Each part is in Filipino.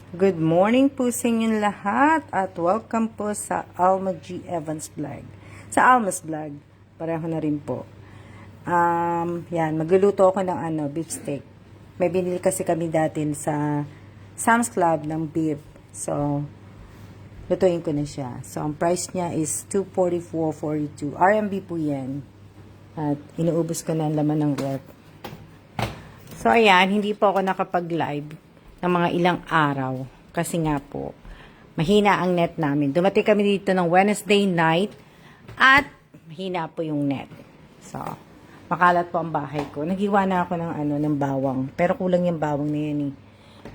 Good morning po sa inyong lahat at welcome po sa Alma G. Evans Vlog. Sa Alma's Vlog, pareho na rin po. Yan, magluluto ako ng beef steak. May binili kasi kami dati sa Sam's Club ng beef. So, lutuin ko na siya. So, ang price niya is $244.42. RMB po yan. At inuubos ko na ang laman ng ref. So, ayan, hindi po ako nakapag-live ng mga ilang araw kasi nga po mahina ang net namin. Dumating kami dito ng Wednesday night at mahina po yung net. So, makalat po ang bahay ko. Naghiwa na ako ng bawang. Pero kulang yung bawang na yan eh.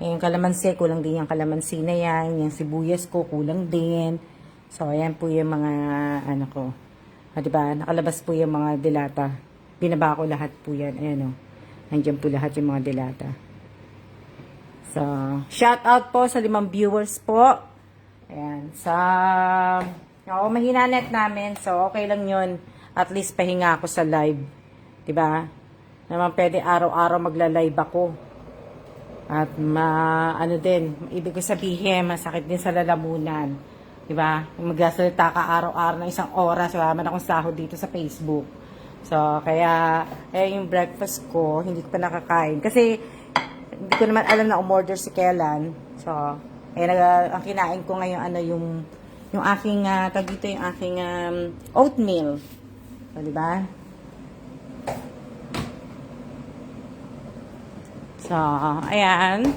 Yung kalamansi, kulang din yung kalamansi na yan. Yung sibuyas ko, kulang din. So, ayan po yung mga ko. Diba? Nakalabas po yung mga dilata. Binaba ko lahat po yan. Ayan o. Nandiyan po lahat yung mga dilata. So, shout out po sa 5 viewers po. Ayan. Mahina net namin. So, okay lang yun. At least pahinga ako sa live. Diba? Naman pwede araw-araw magla-live ako. At ibig ko sabihin, masakit din sa lalamunan. Diba? Magsasalita ka araw-araw ng 1 oras. Wala man akong sahod dito sa Facebook. So, kaya, yung breakfast ko, hindi ko pa nakakain. Kasi, hindi ko naman alam na umorder si kailan. So, ang kinain ko ngayon, yung aking, yung aking oatmeal. So, diba? So, ayan.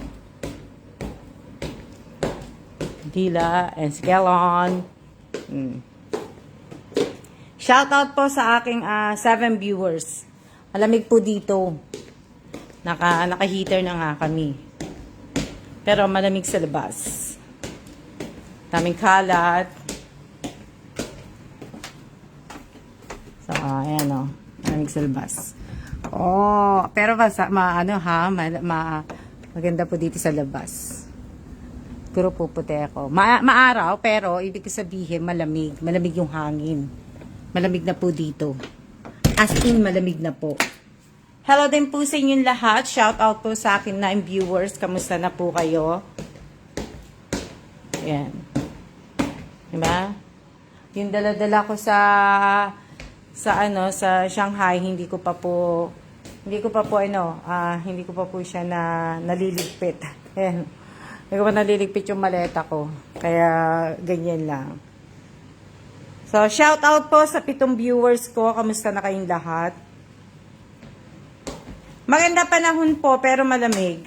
Dila and scallion. Shout out po sa aking 7 viewers. Malamig po dito. Naka-heater na nga kami. Pero malamig sa labas. Daming kalat. So, ayan o. Malamig sa labas. Oh, pero maganda po dito sa labas. Pero puputi ako. Maaraw, pero ibig sabihin malamig. Malamig yung hangin. Malamig na po dito. As in, malamig na po. Hello din po sa inyong lahat. Shout out po sa akin 9 viewers. Kamusta na po kayo? Ayan. Diba? Yung dala-dala ko sa Shanghai, hindi ko pa po siya naliligpit. Ayan. Hindi ko pa naliligpit yung maleta ko. Kaya, ganyan lang. So, shout out po sa 7 viewers ko. Kamusta na kayong lahat? Maganda panahon po, pero malamig.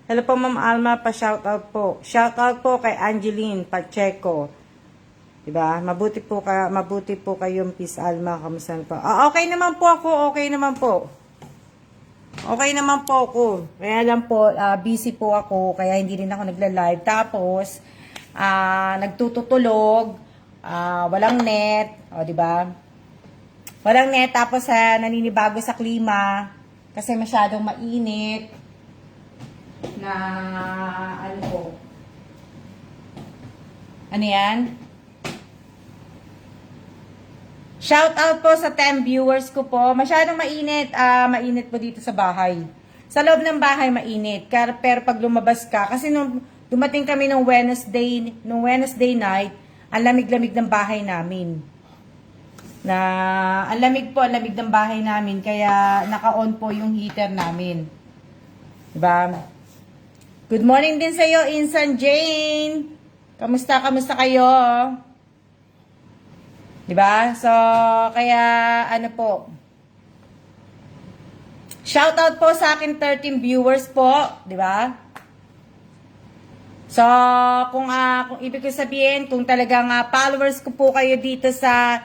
Hello po, Ma'am Alma, pa-shoutout po. Shoutout po kay Angeline Pacheco. Diba? Mabuti po kayong Miss Alma. Kamusta po? Okay naman po ako. Okay naman po. Okay naman po ako. Kaya lang po, busy po ako. Kaya hindi rin ako nagla-live. Tapos, nagtutulog. Walang net. O, diba? Walang net. Tapos, naninibago sa klima. Kasi masyadong mainit na Ano yan? Shout out po sa 10 viewers ko po. Masyadong mainit. Mainit po dito sa bahay. Sa loob ng bahay mainit. Pero pag lumabas ka, kasi nung dumating kami nung Wednesday night, ang lamig-lamig ng bahay namin. Ang lamig ng bahay namin, kaya naka-on po yung heater namin. Diba? Good morning din sa iyo, Insan Jane. Kamusta kayo? Diba? So, kaya, shoutout po sa akin 13 viewers po. Diba? So, kung ibig ko sabihin, kung talagang followers ko po kayo dito sa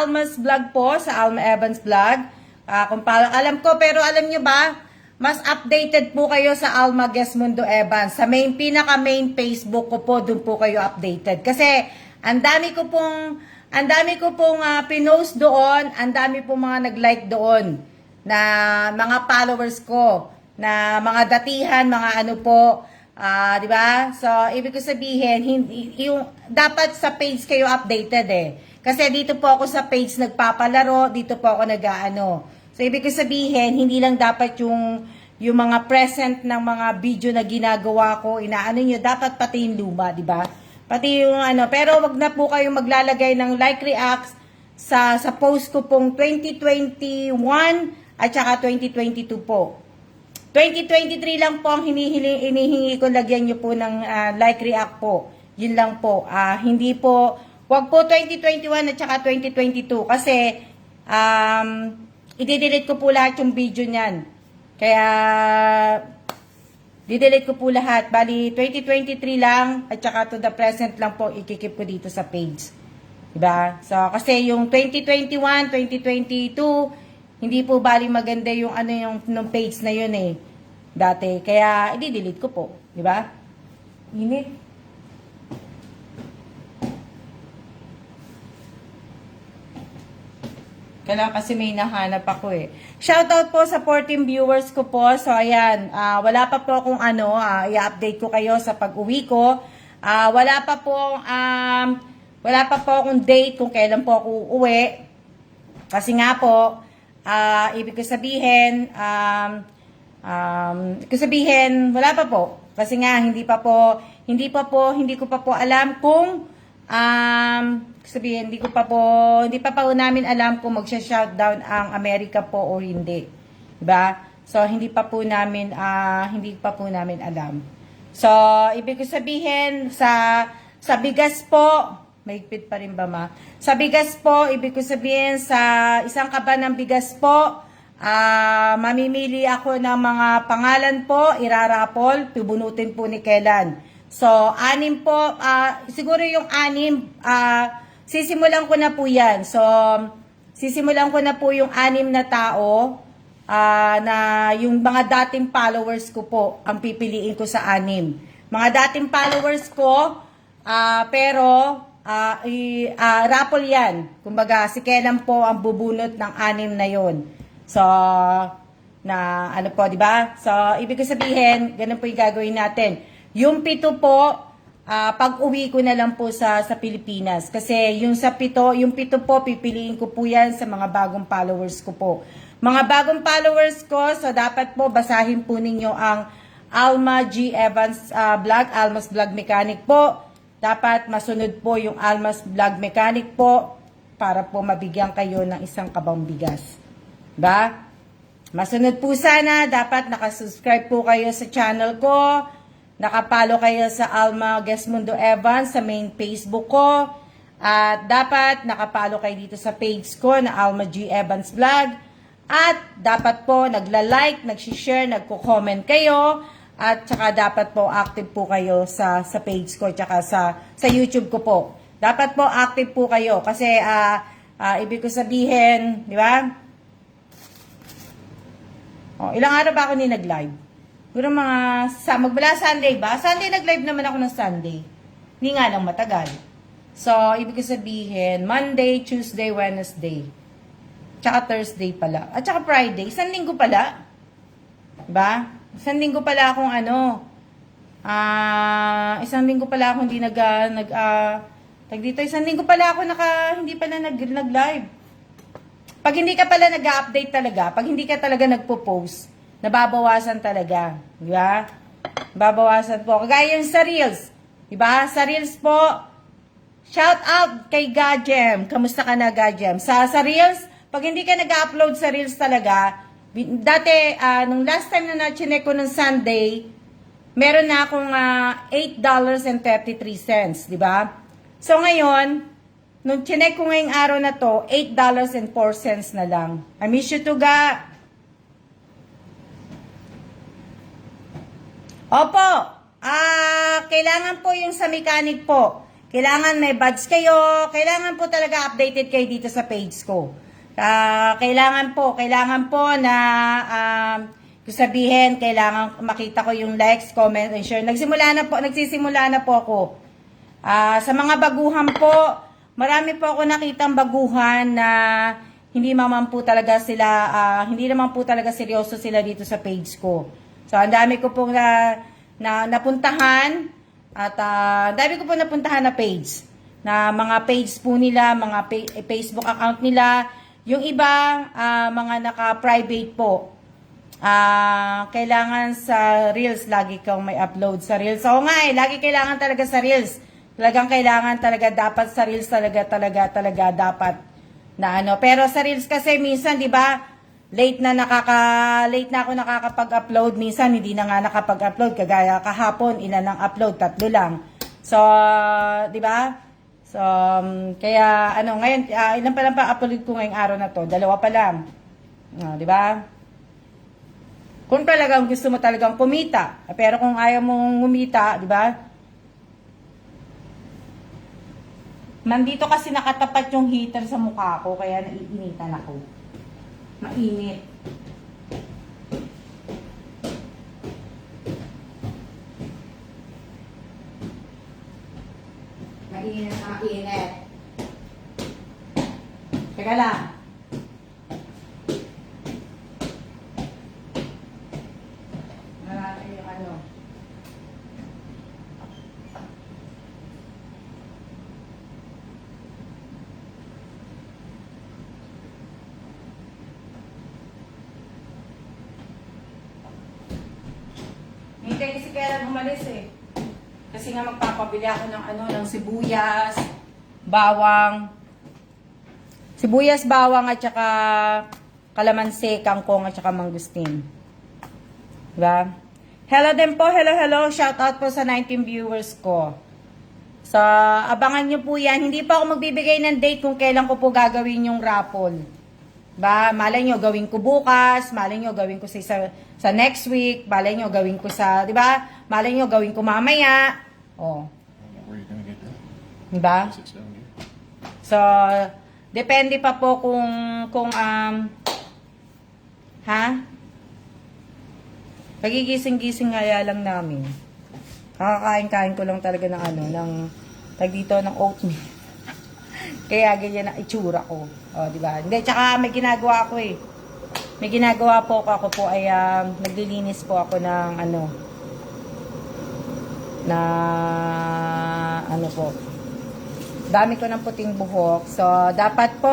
Alma's Vlog po, sa Alma Evans Vlog. Alam ko, pero alam nyo ba, mas updated po kayo sa Alma Gesmundo Evans. Sa pinaka-main Facebook ko po, dun po kayo updated. Kasi, ang dami ko pong pinost doon, ang dami pong mga nag-like doon, na mga followers ko, na mga datihan, mga di ba? So, ibig ko sabihin, dapat sa page kayo updated eh. Kasi dito po ako sa page nagpapalaro, dito po ako So, ibig ko sabihin, hindi lang dapat yung yung mga present ng mga video na ginagawa ko, inaano nyo, dapat pati yung luma, di ba? Pati yung ano, pero wag na po kayong maglalagay ng like reacts sa post ko pong 2021 at saka 2022 po. 2023 lang po ang hinihingi ko, lagyan nyo po ng like react po. Yun lang po. Hindi po, wag po 2021 at saka 2022 kasi i-delete ko po lahat yung video niyan. Kaya di-delete ko po lahat. Bali, 2023 lang at saka to the present lang po ikikip ko dito sa page. Diba? So, kasi yung 2021, 2022, hindi po bali maganda yung ano yung nung page na yun eh. Dati. Kaya, i-delete ko po. Diba? Init. Kailangan kasi may nahanap ako eh. Shoutout po sa 14 viewers ko po. So, ayan. Wala pa po akong ano, i-update ko kayo sa pag-uwi ko. Wala pa po akong date kung kailan po ako uuwi. Kasi nga po, ibig ko sabihin, wala pa po. Kasi nga, hindi ko pa po alam kung, hindi pa po namin alam kung magsha-shutdown ang Amerika po o hindi. Diba? So, hindi pa po namin alam. So, ibig ko sabihin, sa bigas po, mahigpit pa rin ba ma? Sa bigas po, ibig ko sabihin, sa isang kaban ng bigas po, mamimili ako ng mga pangalan po, irarapol, pibunutin po ni Kailan. So, 6 po, siguro yung 6, sisimulan ko na po yan. So, sisimulan ko na po yung 6 na tao, na yung mga dating followers ko po, ang pipiliin ko sa 6. Mga dating followers ko, pero, raffle yan. Kumbaga, si Kailan po ang bubunot ng 6 na yon. So, na ano po, di ba? So, ibig ko sabihin, ganun po yung gagawin natin. Yung 7 po, pag uwi ko na lang po sa Pilipinas. Kasi yung 7 po, pipiliin ko po yan sa mga bagong followers ko po. Mga bagong followers ko, so dapat po basahin po ninyo ang Alma G. Evans vlog, Alma's Vlog Mechanic po. Dapat masunod po yung Alma's Vlog Mechanic po para po mabigyan kayo ng isang kabang bigas. Ba? Masunod po sana, dapat nakasubscribe po kayo sa channel ko, nakapalo kayo sa Alma Gesmundo Evans sa main Facebook ko, at dapat nakapalo kayo dito sa page ko na Alma G. Evans Vlog, at dapat po nagla-like, nag-share, nagko-comment kayo, at saka dapat po active po kayo sa page ko, tsaka sa YouTube ko po. Dapat po active po kayo kasi ibig ko sabihin, di ba? Ilang araw ba ako nag-live? Siguro magmula Sunday ba? Sunday nag-live naman ako ng Sunday. Hindi nga lang matagal. So, ibig ko sabihin, Monday, Tuesday, Wednesday. Tsaka Thursday pala. At tsaka Friday. Isang linggo pala. Diba? Isang linggo pala akong isang linggo pala akong hindi isang linggo pala ako hindi pala nag-live. Pag hindi ka pala nag-update talaga, pag hindi ka talaga nagpo-post, nababawasan talaga. Diba? Babawasan po. Kagaya yung sa Reels. Diba? Sa Reels po, shout out kay Gajem. Kamusta ka na, Gajem? Sa Reels, pag hindi ka nag-upload sa Reels talaga, dati, nung last time na na-chinek ko ng Sunday, meron na akong $8.33. Diba? So ngayon, nung chinek ko ngayong araw na to, $8.04 na lang. I miss you too, Ga. Opo, kailangan po yung sa mechanic po. Kailangan may badge kayo. Kailangan po talaga updated kayo dito sa page ko. Kailangan po na sabihin, kailangan makita ko yung likes, comment, and share. Nagsisimula na po ako. Sa mga baguhan po, marami po ako nakitang baguhan na hindi naman po talaga seryoso sila dito sa page ko. So, ang dami ko pong napuntahan at dami ko po napuntahan na page. Na mga page po nila, mga Facebook account nila. Yung iba, mga naka-private po. kailangan sa Reels, lagi kang may upload sa Reels. Oo nga lagi kailangan talaga sa Reels. Talagang kailangan talaga dapat sa Reels talaga dapat na ano. Pero sa Reels kasi minsan, 'di ba? Late na ako nakakapag-upload. Minsan hindi na nga nakapag-upload kagaya kahapon, ilan ang upload? 3 lang. So, 'di ba? So, kaya ano, ngayon ilan pa lang pa upload ko ngayong araw na 'to? 2 pa lang. 'Di ba? Kung talagang gusto mo talagang kumita, pero kung ayaw mong kumita, 'di ba? Nandito kasi nakatapat yung heater sa mukha ko, kaya naiinitan ako. Mainit. Mainit. Teka lang. Natin yung ano. Hintay kasi kaya umalis eh. Kasi nga magpapabili ako ng ano, ng sibuyas, bawang. Sibuyas, bawang at saka kalamansi, kangkong at saka mangustin. Diba? Hello din po, hello. Shout out po sa 19 viewers ko. So, abangan nyo po yan. Hindi pa ako magbibigay ng date kung kailan ko po gagawin yung raffle. Ba, malay nyo gawin ko bukas, malay nyo gawin ko sa next week, malay nyo gawin ko sa, 'di ba? Malay nyo gawin ko mamaya. Oh. Where are you gonna get that? Diba? Is it down here? So, depende pa po kung pagigising-gising nga lang namin. Kakakain-kain ko lang talaga ng ano, ng tag dito ng oatmeal. Kaya ganyan ang itsura ko. O, di ba? Hindi, tsaka may ginagawa ako eh. May ginagawa po ako po ay naglilinis po ako ng ano na ano po. Dami ko ng puting buhok. So, dapat po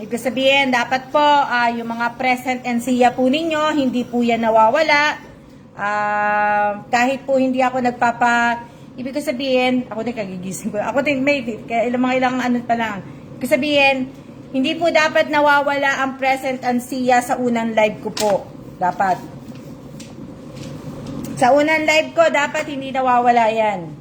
ibig sabihin, dapat po yung mga present and siya po ninyo, hindi po yan nawawala. Kahit po hindi ako ibig sabihin, ako din kagigising ko. Ako din may ilang ano pa lang. Ibig sabihin, hindi po dapat nawawala ang present and siya sa unang live ko po. Dapat. Sa unang live ko, dapat hindi nawawala yan.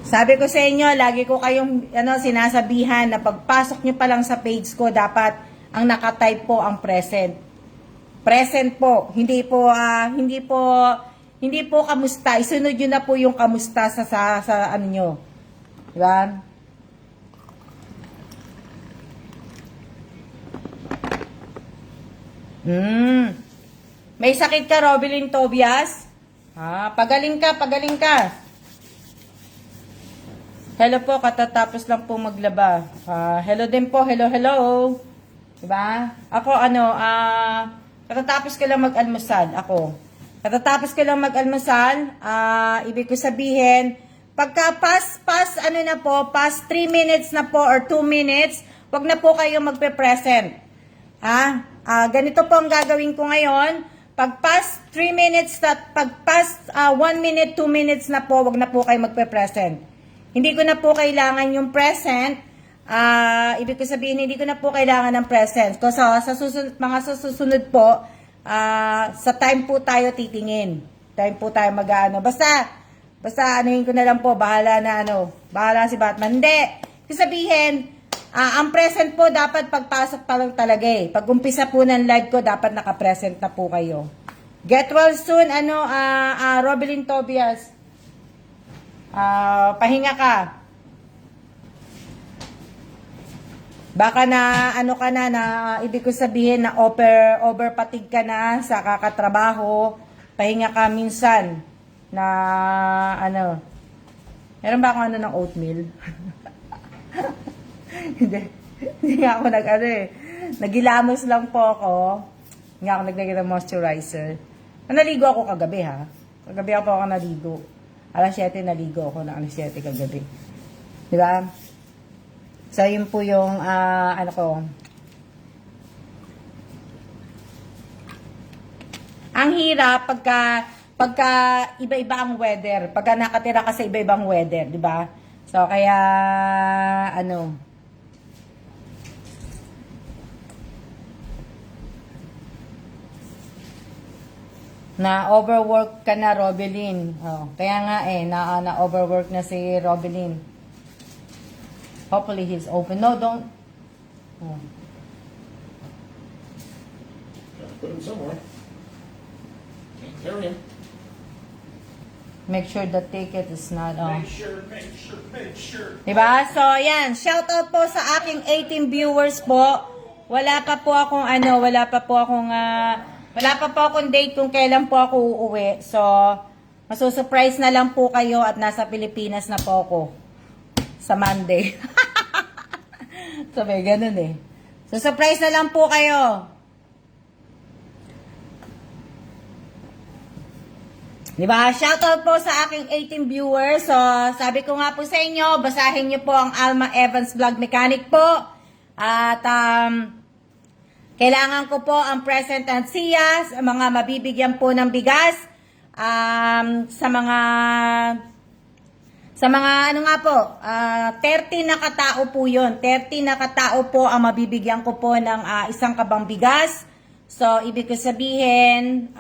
Sabi ko sa inyo, lagi ko kayong sinasabihan na pagpasok nyo pa lang sa page ko, dapat ang nakatype po ang present. Present po. Hindi po kamusta. Isunod nyo na po yung kamusta sa ano nyo. Diba? May sakit ka, Robilyn Tobias? Pagaling ka. Hello po, katatapos lang po maglaba. Hello din po, hello. Diba? Ako, katatapos ko lang mag-almusal. Katatapos ko lang mag-almusal, ibig ko sabihin, pagka past 3 minutes na po or 2 minutes, wag na po kayo magpe-present. Ganito po ang gagawin ko ngayon. Pag past 3 minutes, pag past 1 minute, 2 minutes na po, wag na po kayo magpe-present. Hindi ko na po kailangan yung present. Ibig ko sabihin, hindi ko na po kailangan ng present. Kasi sa susunod po, sa time po tayo titingin. Time po tayo mag-ano. Basta anuhin ko na lang po, bahala si Batman. Hindi. Ibig sabihin, ang present po dapat pagpasok pa lang talaga eh. Pag umpisa po ng live ko, dapat naka-present na po kayo. Get well soon, Robilyn Tobias. Pahinga ka. Baka na ibig ko sabihin na overpatig ka na sa kakatrabaho. Pahinga ka minsan na meron ba akong ng oatmeal? Hindi nga ako nagilamos lang po ako. Hindi nga ako naglagay ng moisturizer. Naligo ako kagabi Kagabi ako naligo. Alas 7 naligo ako na alas 7 kagabi. Diba? So, yun po yung, Ang hirap pagka iba-iba ang weather, pagka nakatira ka sa iba-ibang weather, di ba? So, kaya, ano, na overwork ka na, Robelyn. Oh, kaya nga na overwork na si Robelyn. Hopefully he's open. No, don't. Oh. Put him somewhere. Can't carry him. Make sure the ticket is not on. Make sure. Diba? So, yan. Shout out po sa aking 18 viewers po. Wala pa po akong wala pa po akong date kung kailan po ako uuwi. So, masusurprise na lang po kayo at nasa Pilipinas na po ako sa Monday. So, may ganun eh. So, surprise na lang po kayo. Diba? Shoutout po sa aking 18 viewers. So, sabi ko nga po sa inyo, basahin nyo po ang Alma Evans Vlog Mechanic po. At, kailangan ko po ang present and siya sa mga mabibigyan po ng bigas. Sa mga ano nga po, 30 na katao po yun. 30 na katao po ang mabibigyan ko po ng isang kabang bigas. So, ibig ko sabihin,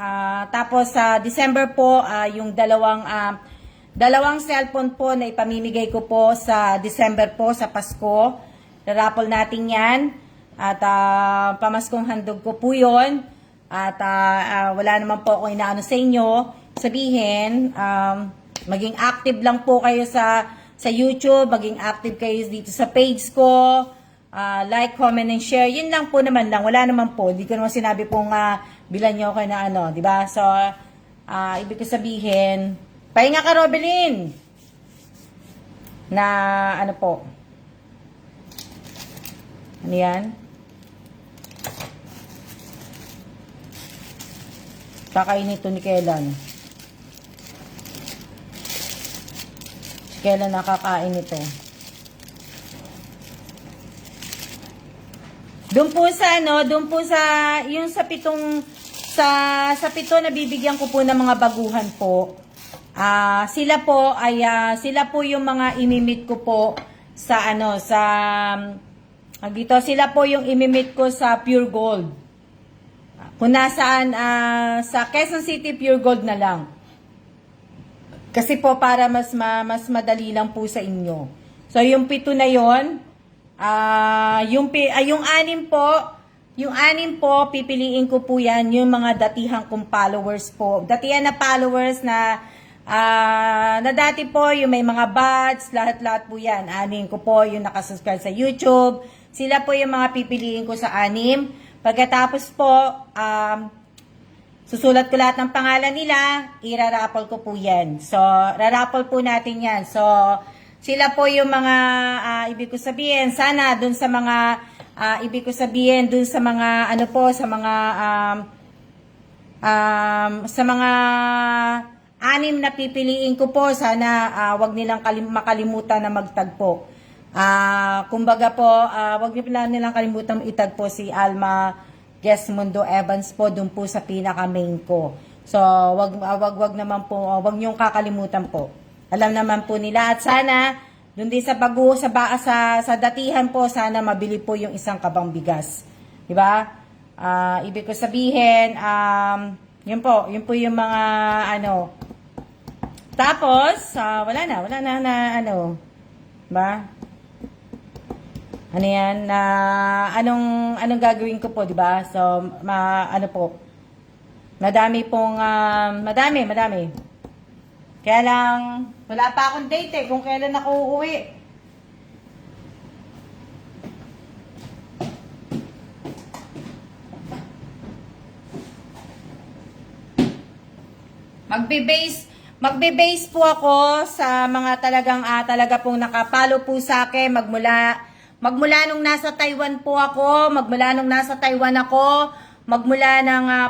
tapos sa December po, yung dalawang cellphone po na ipamimigay ko po sa December po, sa Pasko. Rarapple natin yan. At pamaskong handog ko po yun. At wala naman po akong inaano sa inyo. Sabihin, maging active lang po kayo sa YouTube, maging active kayo dito sa page ko. Like, comment, and share. Yun lang po naman lang. Wala naman po. Hindi ko naman sinabi pong bilan nyo kayo na ano. Diba? So, ibig ko sabihin, pahinga ka, Robelyn. Na, ano po. Ano yan? Kakain ito ni Kailan. Kailan nakakain ito? Doon po sa yung sa pito na bibigyan ko po ng mga baguhan po. Sila po yung mga imimit ko po sa sila po yung imimit ko sa Pure Gold. Kung nasaan sa Quezon City Pure Gold na lang. Kasi po para mas madali lang po sa inyo. So yung 7 na yon, yung anim po, pipiliin ko po yan, yung mga datihang kong followers po. Datihan na followers na dati po, yung may mga bots, lahat-lahat po yan. Anim ko po, yung nakasubscribe sa YouTube. Sila po yung mga pipiliin ko sa 6. Pagkatapos po, susulat ko lahat ng pangalan nila, irarapple ko po yan. So, rarapple po natin yan. So, sila po yung mga, ibig ko sabihin, sana dun sa mga, sa mga 6 na pipiliin ko po, sana wag nilang makalimutan na magtagpo. Kumbaga po, wag nilang kalimutan itagpo si Alma Gesmundo Evans po dun po sa pinaka main ko. So, wag naman po, wag niyong kakalimutan po. Alam naman po nila at sana doon din sa sa datihan po sana mabili po yung isang kabang bigas. 'Di ba? Ibig ko sabihin yun po yung mga ano. Tapos wala na ano. 'Di ba? Ano yan na anong gagawin ko po, 'di ba? So ano po. Madami. Kaya lang, wala pa akong date kung kailan ako uuwi. Magbe-base po ako sa mga talaga pong nakapalo po sa akin magmula nung nasa Taiwan po ako, magmula nung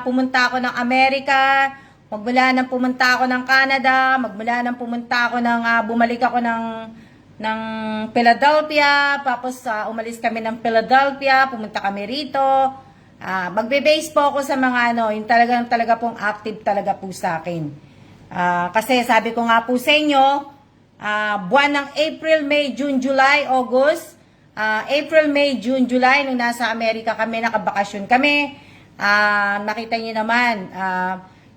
pumunta ako ng Amerika, magmula nang pumunta ako ng Canada, magmula nang pumunta ako bumalik ako ng Philadelphia, tapos umalis kami ng Philadelphia, pumunta kami rito. magbe-base po ako sa mga ano, yung talaga pong active talaga po sa akin. Kasi sabi ko nga po sa inyo, buwan ng April, May, June, July, August, April, May, June, July, nung nasa Amerika kami, nakabakasyon kami, nakita niyo naman,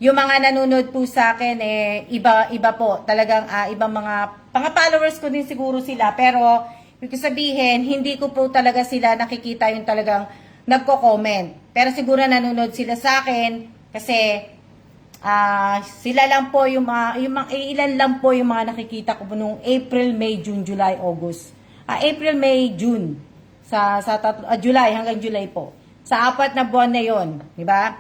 yung mga nanonood po sa akin, iba po, talagang ibang mga followers ko din siguro sila, pero ibig sabihin, hindi ko po talaga sila nakikita yung talagang nagko-comment. Pero siguro nanonood sila sa akin kasi sila lang po yung mga ilan lang po yung mga nakikita ko nung April, May, June, July, August. April, May, June. July hanggang July po. Sa 4 na buwan na 'yon, di ba?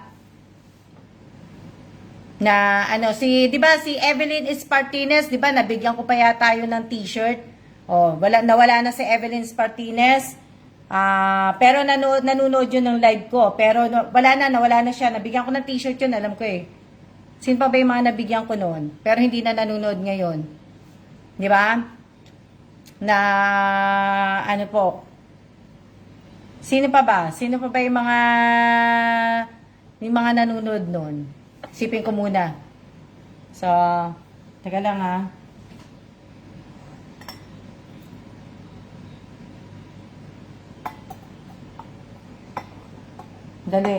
Na ano 'di ba si Evelyn Espartines, 'di ba? Nabigyan ko pa yata 'yun ng t-shirt. Oh, nawala na si Evelyn Espartines. Pero nanonood 'yun ng live ko. Pero nawala na siya. Nabigyan ko ng t-shirt 'yun, alam ko eh. Sino pa ba yung mga nabigyan ko noon? Pero hindi na nanonood ngayon. 'Di ba? Na ano po? Sino pa ba? Sino pa ba yung mga nanonood noon? Isipin ko muna. So, teka lang ha. Dali.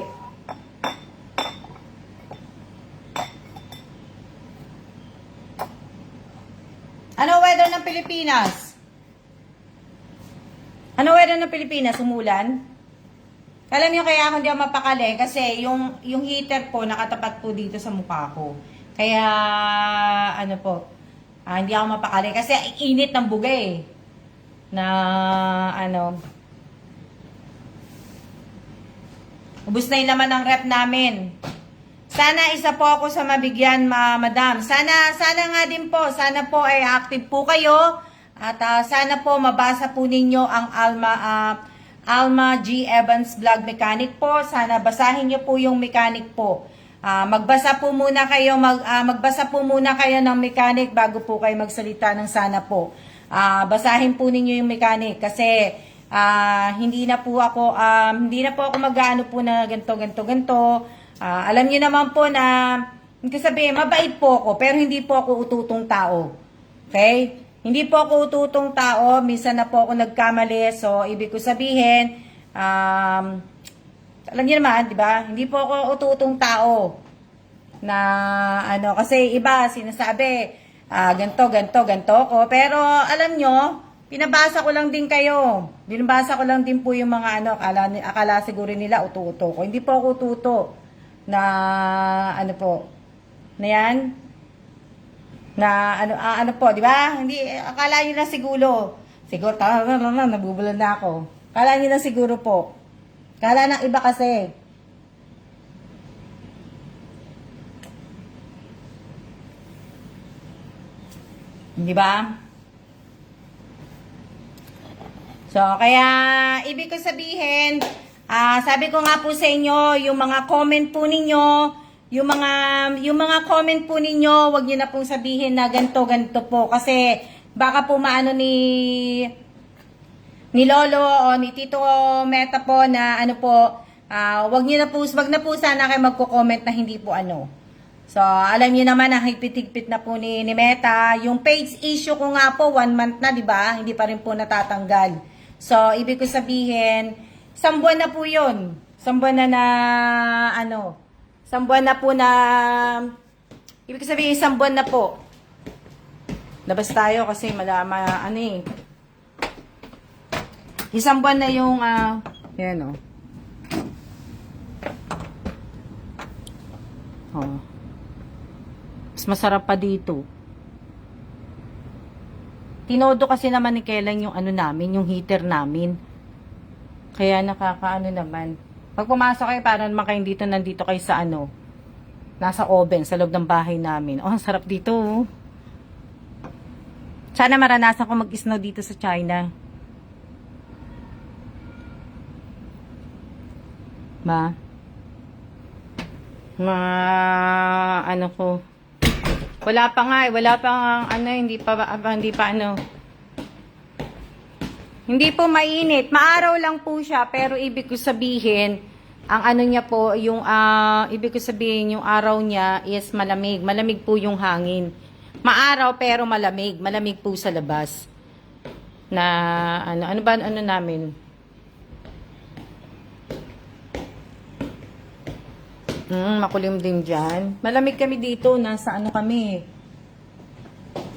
Ano weather ng Pilipinas? Ano weather ng Pilipinas? Umulan? Alam niyo kaya ako hindi ako mapakali kasi yung heater po nakatapat po dito sa mukha ko. Kaya ano po, hindi ako mapakali kasi init ng buga eh. Na ano, ubus na yung laman ng rep namin. Sana isa po ako sa mabigyan, madam. Sana nga din po, sana po ay active po kayo. At sana po mabasa po ninyo ang Alma G. Evans Vlog Mechanic po. Sana basahin niyo po yung mechanic po. Magbasa po muna kayo, magbasa po muna kayo ng mechanic bago po kayo magsalita ng sana po. Basahin po ninyo yung mechanic kasi hindi na po ako mag-aano po na ganto. Alam niyo naman po na hindi sabihin, mabait po ako pero hindi po ako ututong tao. Okay? Hindi po ako ututong tao, minsan na po ako nagkamali. So, ibig ko sabihin, alam niyo naman, di ba? Hindi po ako ututong tao na ano, kasi iba sinasabi, ganto ko. Pero alam nyo, pinabasa ko lang din kayo. Binabasa ko lang din po yung mga ano, akala siguro nila uto-uto ko. Hindi po ako uto na ano po, na yan. Na ano po, di ba? Hindi, akala niyo na siguro nabubulan na ako. Akala niyo na siguro po. Akala ng iba kasi. Di ba? So, kaya ibig ko sabihin, sabi ko nga po sa inyo, yung mga comment po ninyo, yung mga comment po ninyo, wag niyo na pong sabihin na ganto po kasi baka po maano ni Lolo o ni Tito Meta po na ano po, wag na po sana kayo magko-comment na hindi po ano. So, alam niyo naman na higpit-higpit na po ni Meta. Yung page issue ko nga po 1 month na, 'di ba? Hindi pa rin po natatanggal. So, ibig ko sabihin, 1 buwan na po 'yon. 1 buwan na ano, 1 buwan na po na, ibig sabihin 1 buwan na po. Labas tayo kasi ano eh. 1 buwan na yung, yan o. Oh. Mas masarap pa dito. Tinodo kasi naman ni Kailan yung ano namin, yung heater namin. Kaya nakakaano naman. Pag pumasok kayo, para naman kayo nandito kayo sa ano, nasa oven, sa loob ng bahay namin. Oh, ang sarap dito. Oh. Sana maranasan ko mag-snow dito sa China. Ano ko. Wala pa nga, ano, hindi pa ano. Hindi po mainit. Maaraw lang po siya, pero ibig ko sabihin, Ang ano niya po, yung ibig ko sabihin, yung araw niya is malamig. Malamig po yung hangin. Maaraw pero malamig. Malamig po sa labas. Na ano ba ano namin? Makulim din dyan. Malamig kami dito. Nasa ano kami.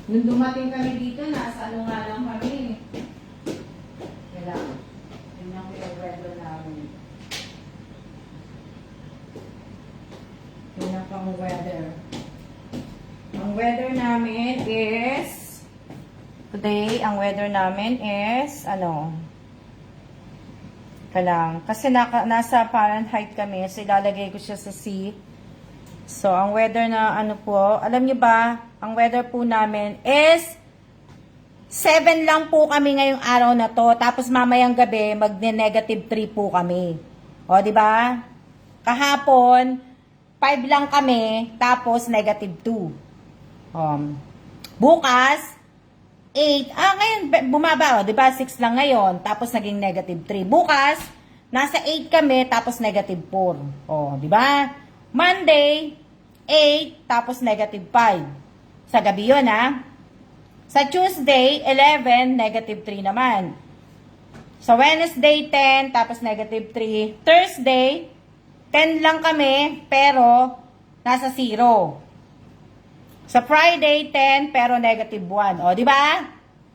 Nung dumating kami dito, nasa ano nga lang kami. Kailangan. Tingnan ko yung weather namin. Tingnan ko ang weather. Ang weather namin is today, ang weather namin is ano? Kasi nasa Fahrenheit kami, so ilalagay ko siya sa C. So, ang weather na ano po, alam niyo ba, ang weather po namin is 7 lang po kami ngayong araw na to. Tapos mamayang gabi, magne-negative 3 po kami. O, di ba? Kahapon, 5 lang kami, tapos negative 2. Bukas, 8. Ngayon, bumaba, di ba? 6 lang ngayon, tapos naging negative 3. Bukas, nasa 8 kami, tapos negative 4. O, di ba? Monday, 8, tapos negative 5. Sa gabi yun, ha? Sa Tuesday, 11, negative 3 naman. Sa Wednesday, 10, tapos negative 3. Thursday, 10 lang kami, pero nasa 0. Sa Friday, 10, pero negative 1. O, di ba?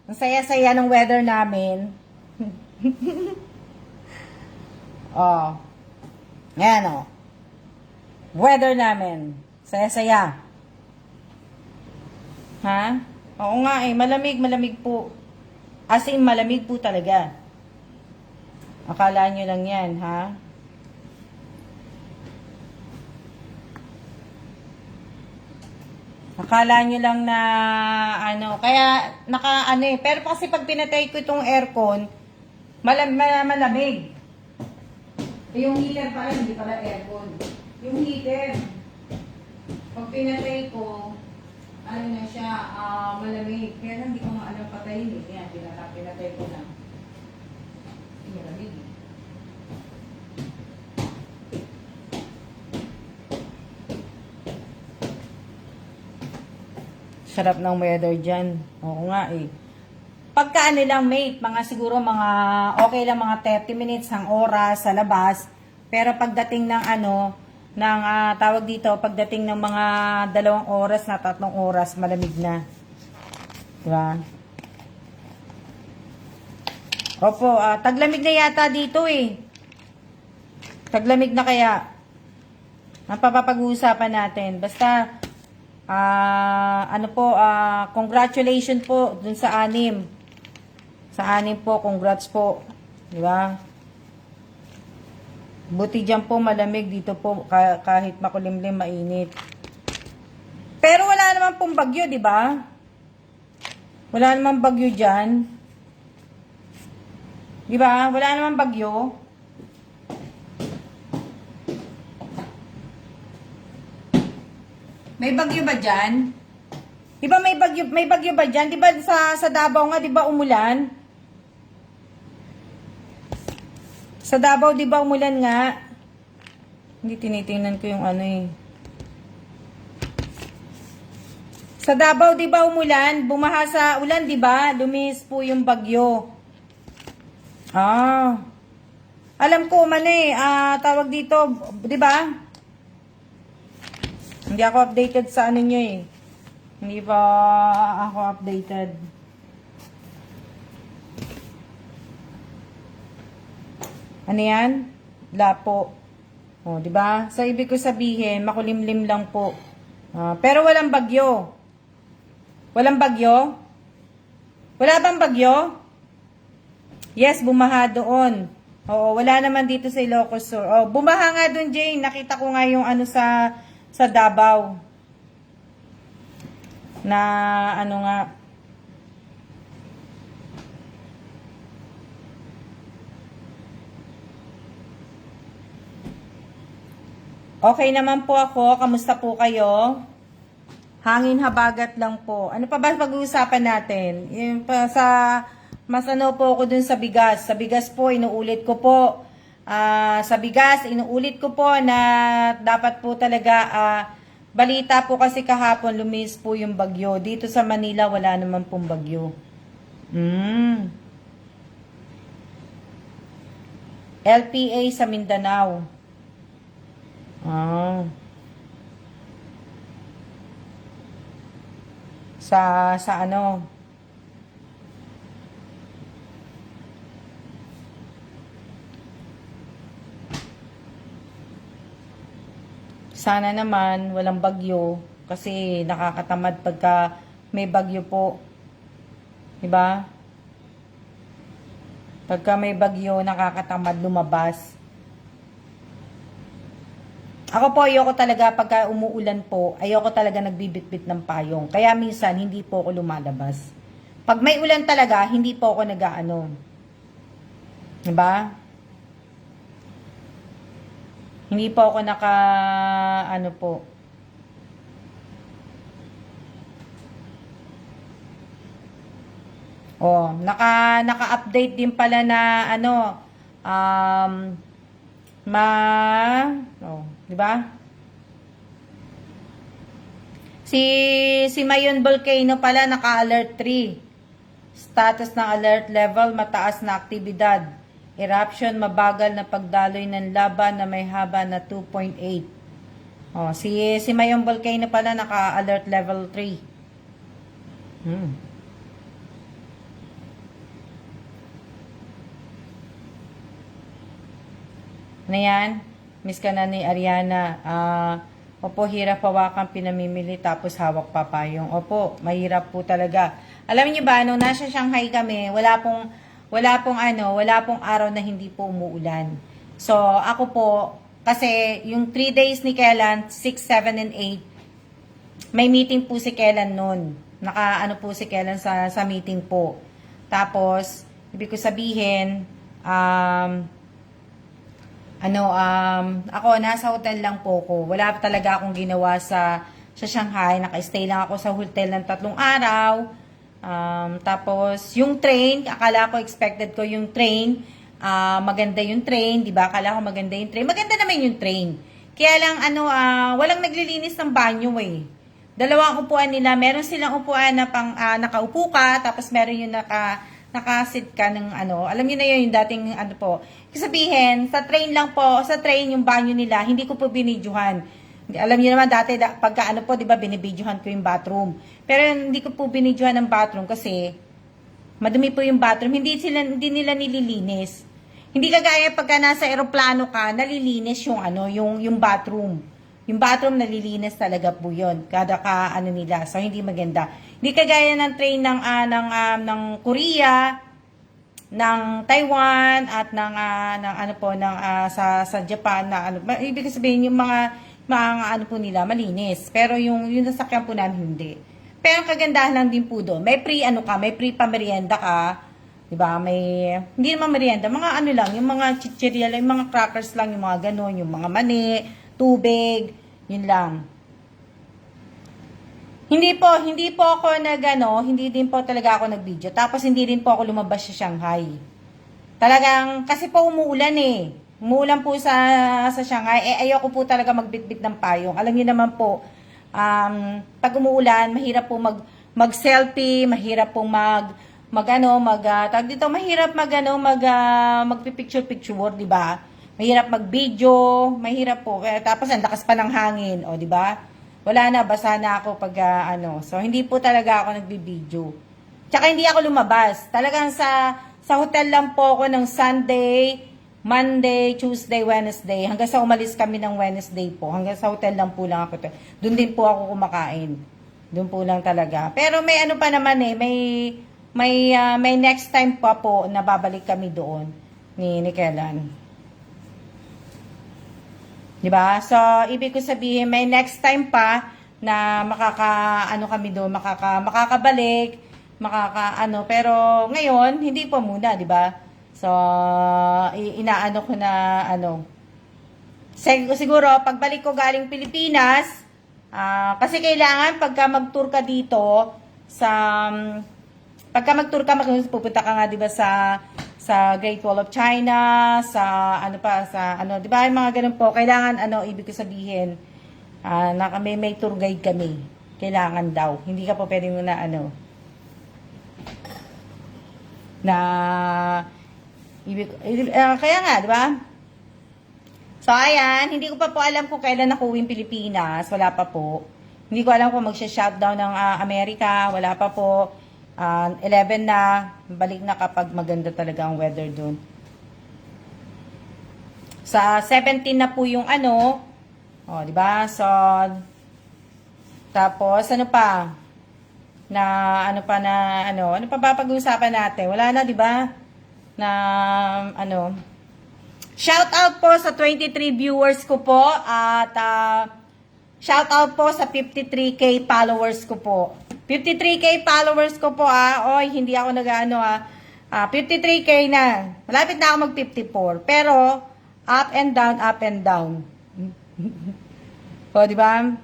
Ang saya-saya ng weather namin. O. Yan, o. Weather namin. Saya-saya. Ha? Oo nga eh. Malamig po. As in, malamig po talaga. Akala nyo lang yan, ha? Akala nyo lang na, ano, kaya, pero kasi pag pinatay ko itong aircon, malamig. Yung heater pala, hindi pala aircon. Yung heater, pag pinatay ko, ano na siya, malamig. Kaya hindi ko maalam patayin eh. Kaya pinatay ko na. Malamig eh. Sarap ng weather dyan. Oo nga eh. Pagka lang mate, siguro okay lang mga 30 minutes ang oras sa labas. Pero pagdating ng tawag dito, pagdating ng mga 2 oras na 3 oras, malamig na. Diba? Opo, taglamig na yata dito eh. Taglamig na kaya. Ang papapag-uusapan natin. Basta, congratulations po dun sa 6. Sa 6 po, congrats po. Di ba? Buti dyan po malamig, dito po kahit makulimlim, mainit. Pero wala naman pong bagyo, di ba? Wala naman bagyo dyan. Di ba? Wala naman bagyo. May bagyo ba dyan? Di ba may bagyo ba dyan? Di ba sa Davao nga, di ba umulan? Sa Davao, di ba umulan nga? Hindi tinitingnan ko yung Sa Davao, di ba umulan? Bumaha sa ulan, di ba? Lumis po yung bagyo. Alam ko, tawag dito, di ba? Hindi ako updated sa nyo eh. Hindi pa ako updated. Ano yan? Lapo. O, di ba? So, ibig ko sabihin, makulimlim lang po. Pero walang bagyo. Walang bagyo? Wala bang bagyo? Yes, bumaha doon. Oo, wala naman dito sa Ilocos Sur. Oh, bumaha nga doon, Jane. Nakita ko nga yung sa Davao. Na nga. Okay naman po ako. Kamusta po kayo? Hangin habagat lang po. Ano pa ba pag-uusapan natin? Yung pa sa mas po ako dun sa bigas. Sa bigas po, inuulit ko po. sa bigas, inuulit ko po na dapat po talaga, balita po kasi kahapon, lumis po yung bagyo. Dito sa Manila, wala naman pong bagyo. LPA sa Mindanao. Sa ano? Sana naman walang bagyo kasi nakakatamad pagka may bagyo po. 'Di ba? Pagka may bagyo, nakakatamad lumabas. Ako po, ayoko talaga pagka umuulan po, ayoko talaga nagbibitbit ng payong. Kaya minsan, hindi po ako lumalabas. Pag may ulan talaga, hindi po ako nag-aano. Diba? Hindi po ako ano po. Oh, naka-update din pala na di ba? Si Mayon Volcano pala naka-alert 3. Status ng alert level, mataas na aktibidad. Eruption, mabagal na pagdaloy ng lava na may haba na 2.8. Oh, si Mayon Volcano pala naka-alert level 3. Na yan, miss ka na ni Ariana. Opo, hirap hawakan pinamimili tapos hawak papayong. Opo, mahirap po talaga. Alam niyo ba, nung nasa Shanghai kami, wala pong araw na hindi po umuulan. So, ako po, kasi yung 3 days ni Kellan, 6, 7, and 8, may meeting po si Kellan nun. Naka po si Kellan sa meeting po. Tapos, ibig ko sabihin, ako, nasa hotel lang po ko. Wala talaga akong ginawa sa Shanghai. Naka-stay lang ako sa hotel ng 3 araw. Tapos, yung train, akala ko, expected ko yung train. Maganda yung train, di ba? Akala ko maganda yung train. Maganda naman yung train. Kaya lang, walang naglilinis ng banyo eh. Dalawang upuan nila. Meron silang upuan na nakaupo ka, tapos meron yung nakasit ka ng alam niyo na yun, yung dating po. Sabihin, sa train lang po, sa train yung banyo nila, hindi ko po binidyohan. Alam niyo naman dati, pagka po, di ba, binibidyohan ko yung bathroom. Pero hindi ko po binidyohan ng bathroom kasi madumi po yung bathroom, hindi nila nililinis. Hindi kagaya pagka nasa eroplano ka, nalilinis yung bathroom. Yung bathroom nalilinis talaga po yun. Kada nila. So, hindi maganda. Hindi kagaya ng train ng Korea, ng Taiwan, at sa Japan na ibig sabihin yung mga po nila, malinis. Pero yung nasakyan po namin, hindi. Pero ang kagandahan lang din po doon, may may free pamerienda ka. Diba? Hindi naman merienda, mga lang, yung mga chichirya lang, yung mga crackers lang, yung mga ganon, yung mga mani, tubig, yun lang. Hindi po ako hindi din po talaga ako nag-video. Tapos hindi din po ako lumabas sa Shanghai. Talagang, kasi po umuulan eh. Umuulan po sa Shanghai. Ayoko po talaga magbitbit ng payong. Alam niyo naman po, pag umuulan, mahirap po mag-selfie, mahirap po mahirap magpipicture-picture, di ba? Mahirap mag-video, mahirap po. Tapos ang lakas pa ng hangin, di ba? Wala na, basa na ako pag So, hindi po talaga ako nagbi-video. Tsaka hindi ako lumabas. Talagang sa hotel lang po ako ng Sunday, Monday, Tuesday, Wednesday. Hanggang sa umalis kami ng Wednesday po. Hanggang sa hotel lang po lang ako. Doon din po ako kumakain. Doon po lang talaga. Pero may pa naman may next time pa po na babalik kami doon ni Kellan. Diba? So, ibig ko sabihin, may next time pa na kami doon, makakabalik, pero ngayon, hindi pa muna, diba? So, inaano ko na, siguro, pagbalik ko galing Pilipinas, kasi kailangan, pagka mag-tour ka dito, pupunta ka nga, diba, sa sa Great Wall of China, sa ano pa, sa ano, 'di ba? Yung mga ganun po, kailangan ano, ibig ko sabihin, na kami may tour guide kami. Kailangan daw. Hindi ka po pwedeng na ano na kaya nga, 'di ba? So ayan, hindi ko pa po alam kung kailan ako uwing Pilipinas, wala pa po. Hindi ko alam kung magsha-shutdown ng Amerika, wala pa po. 11 na, balik na kapag maganda talaga ang weather doon. Sa 17 na po yung ano, oh, di ba? So, tapos ano pa? Na ano pa na ano pa ba pag-uusapan natin? Wala na, di ba? Na ano, shout out po sa 23 viewers ko po at shout out po sa 53k followers ko po. 53k followers ko po Oy, hindi ako nag-ano 53k na. Malapit na ako mag 54. Pero up and down, up and down. O, di ba?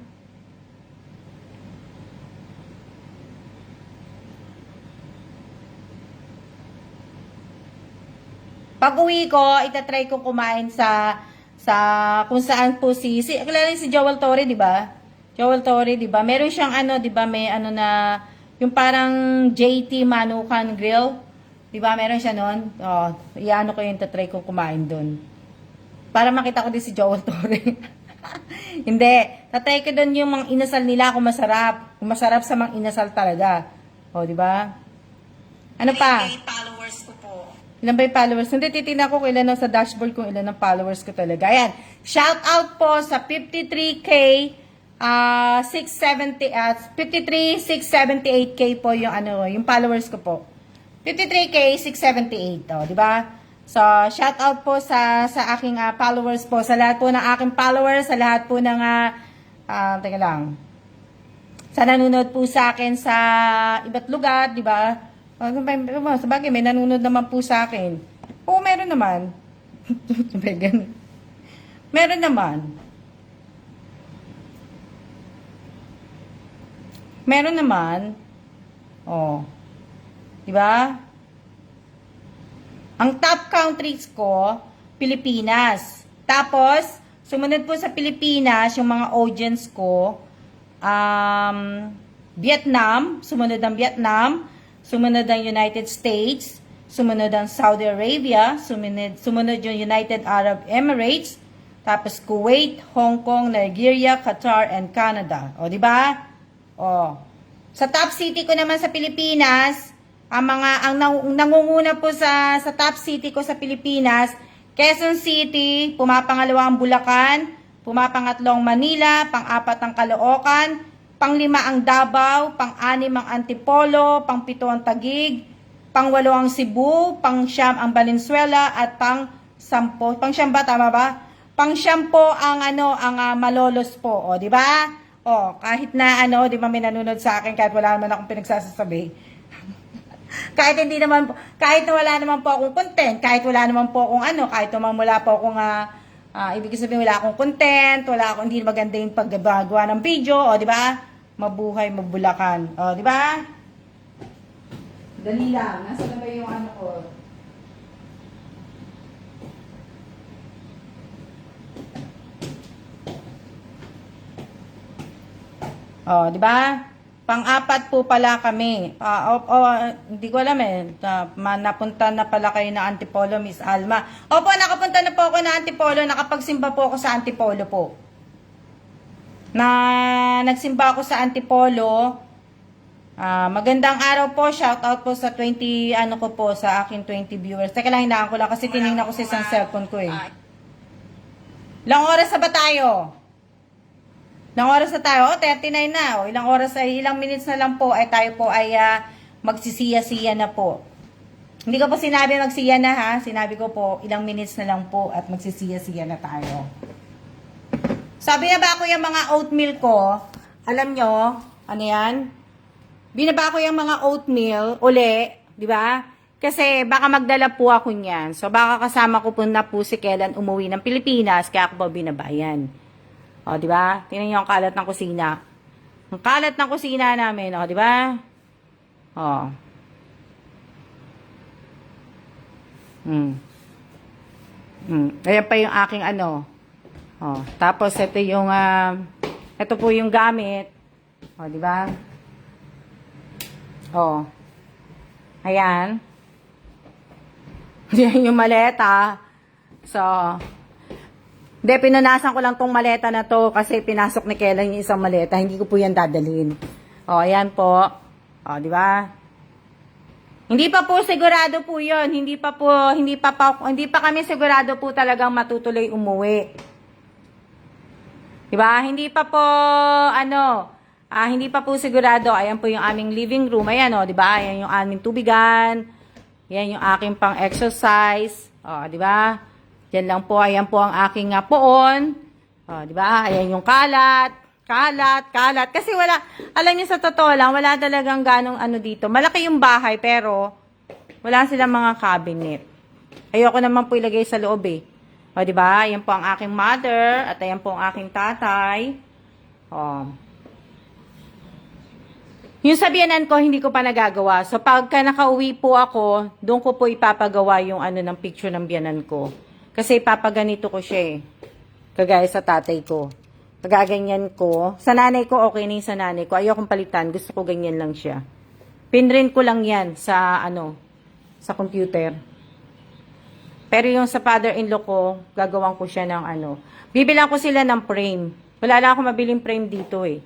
Pag-uwi ko, itatry ko kumain sa kung saan po kilala niyo si Joel Torre, di ba? Joel Torre, di ba? Meron siyang ano, di ba? May ano na, yung parang JT Manukan Grill. Di ba? Meron siya noon. Oh, iano ko yung tatry ko kumain doon. Para makita ko din si Joel Torre. Hindi. Tatry ko doon yung mga inasal nila kung masarap. Kung masarap sa mga inasal talaga. O, di ba? Ano pa? Followers ko po. Ilan ba yung followers? Hindi, titignan ko kung ilan sa dashboard kung ilan ang followers ko talaga. Ayan. Shout out po sa 53k 678k po yung ano, yung followers ko po. 53k 678, di ba? So, shout out po sa aking followers po, sa lahat po ng aking followers, sa lahat po ng teka lang. Sa nanonood po sa akin sa iba't lugar, di ba? Sabagay, may nanonood naman po sa akin. Oo, meron naman. Meron naman. Meron naman. Oh. 'Di ba? Ang top countries ko, Pilipinas. Tapos, sumunod po sa Pilipinas, yung mga audience ko, Vietnam, sumunod ang Vietnam, sumunod ang United States, sumunod ang Saudi Arabia, sumunod yung United Arab Emirates, tapos Kuwait, Hong Kong, Nigeria, Qatar, and Canada. O, 'di ba? Oh. Sa top city ko naman sa Pilipinas, ang nangunguna po sa top city ko sa Pilipinas, Quezon City, pumapangalawa ang Bulacan, pumapangatlo ang Manila, pang-apat ang Caloocan, pang-lima ang Davao, pang-anim ang Antipolo, pang-pito ang Taguig, pang-walo ang Cebu, pang-siyam ang Valenzuela, at pang-sampo, pang-siyam ba, tama ba? Pang-siyam po ang Malolos po, o, di ba? Oh, kahit na di ba may nanonood sa akin kahit wala naman akong pinagsasasabi. Kahit hindi naman po, kahit na wala naman po akong content, kahit wala naman po akong kahit naman wala po akong ibig sabihin wala akong content, hindi maganda yung paggagawa ng video, o di ba? Mabuhay, magbulakan. O, di ba? Dali lang. Nasaan na ba yung ko? Oh, di ba? Pang-apat po pala kami. Hindi ko alam napunta na pala kayo na Antipolo, Miss Alma. Opo, nakapunta na po ako na Antipolo. Nakapagsimba po ako sa Antipolo po. Nagsimba ako sa Antipolo. Magandang araw po. Shout out po sa 20, ko po, sa aking 20 viewers. Teka lang, hinaan ko lang kasi tinignan ko sa isang cellphone ko eh. Ilang oras na ba tayo? Ilang oras na tayo? 39 na. Ilang minutes na lang po ay tayo po ay magsisiya-siya na po. Hindi ko po sinabi magsiya na ha. Sinabi ko po ilang minutes na lang po at magsisiya-siya na tayo. Sabi na ba ako yung mga oatmeal ko? Alam nyo, ano yan? Binaba ko yung mga oatmeal uli, di ba? Kasi baka magdala po ako niyan. So baka kasama ko po na po si Kailan umuwi ng Pilipinas, kaya ako po binabayan. O, di ba? Tingnan niyo ang kalat ng kusina. Ang kalat ng kusina namin, o, di ba? O. Ayan pa yung aking ano. Oh, tapos ito yung ito po yung gamit. Oh, di ba? Oh. Ayan. Yan yung maleta. So, hindi, pinunasan ko lang tong maleta na to kasi pinasok ni Kellen yung isang maleta. Hindi ko po yan dadalhin. O, ayan po. O, di ba? Hindi pa po sigurado po yun. Hindi pa kami sigurado po talagang matutuloy umuwi. Di ba? Hindi pa po, hindi pa po sigurado. Ayan po yung aming living room. Ayan o, di ba? Ayan yung aming tubigan. Ayan yung aking pang-exercise. O, di ba? Yan lang po, ayan po ang aking poon. O, di ba? Ayan yung kalat. Kasi wala, alam niyo sa totoo lang, wala talagang ganong dito. Malaki yung bahay, pero wala silang mga cabinet. Ayoko naman po ilagay sa loob eh. O, di ba? Ayan po ang aking mother, at ayan po ang aking tatay. O. Yung sa biyanan ko, hindi ko pa nagagawa. So, pagka nakauwi po ako, doon ko po ipapagawa yung ng picture ng biyanan ko. Kasi papaganito ko siya eh. Kagaya sa tatay ko. Pagaganyan ko. Sa nanay ko, okay na yung sa nanay ko. Ayokong palitan. Gusto ko ganyan lang siya. Pinrint ko lang yan sa sa computer. Pero yung sa father-in-law ko, gagawan ko siya ng bibilang ko sila ng frame. Wala lang ako mabiling frame dito eh.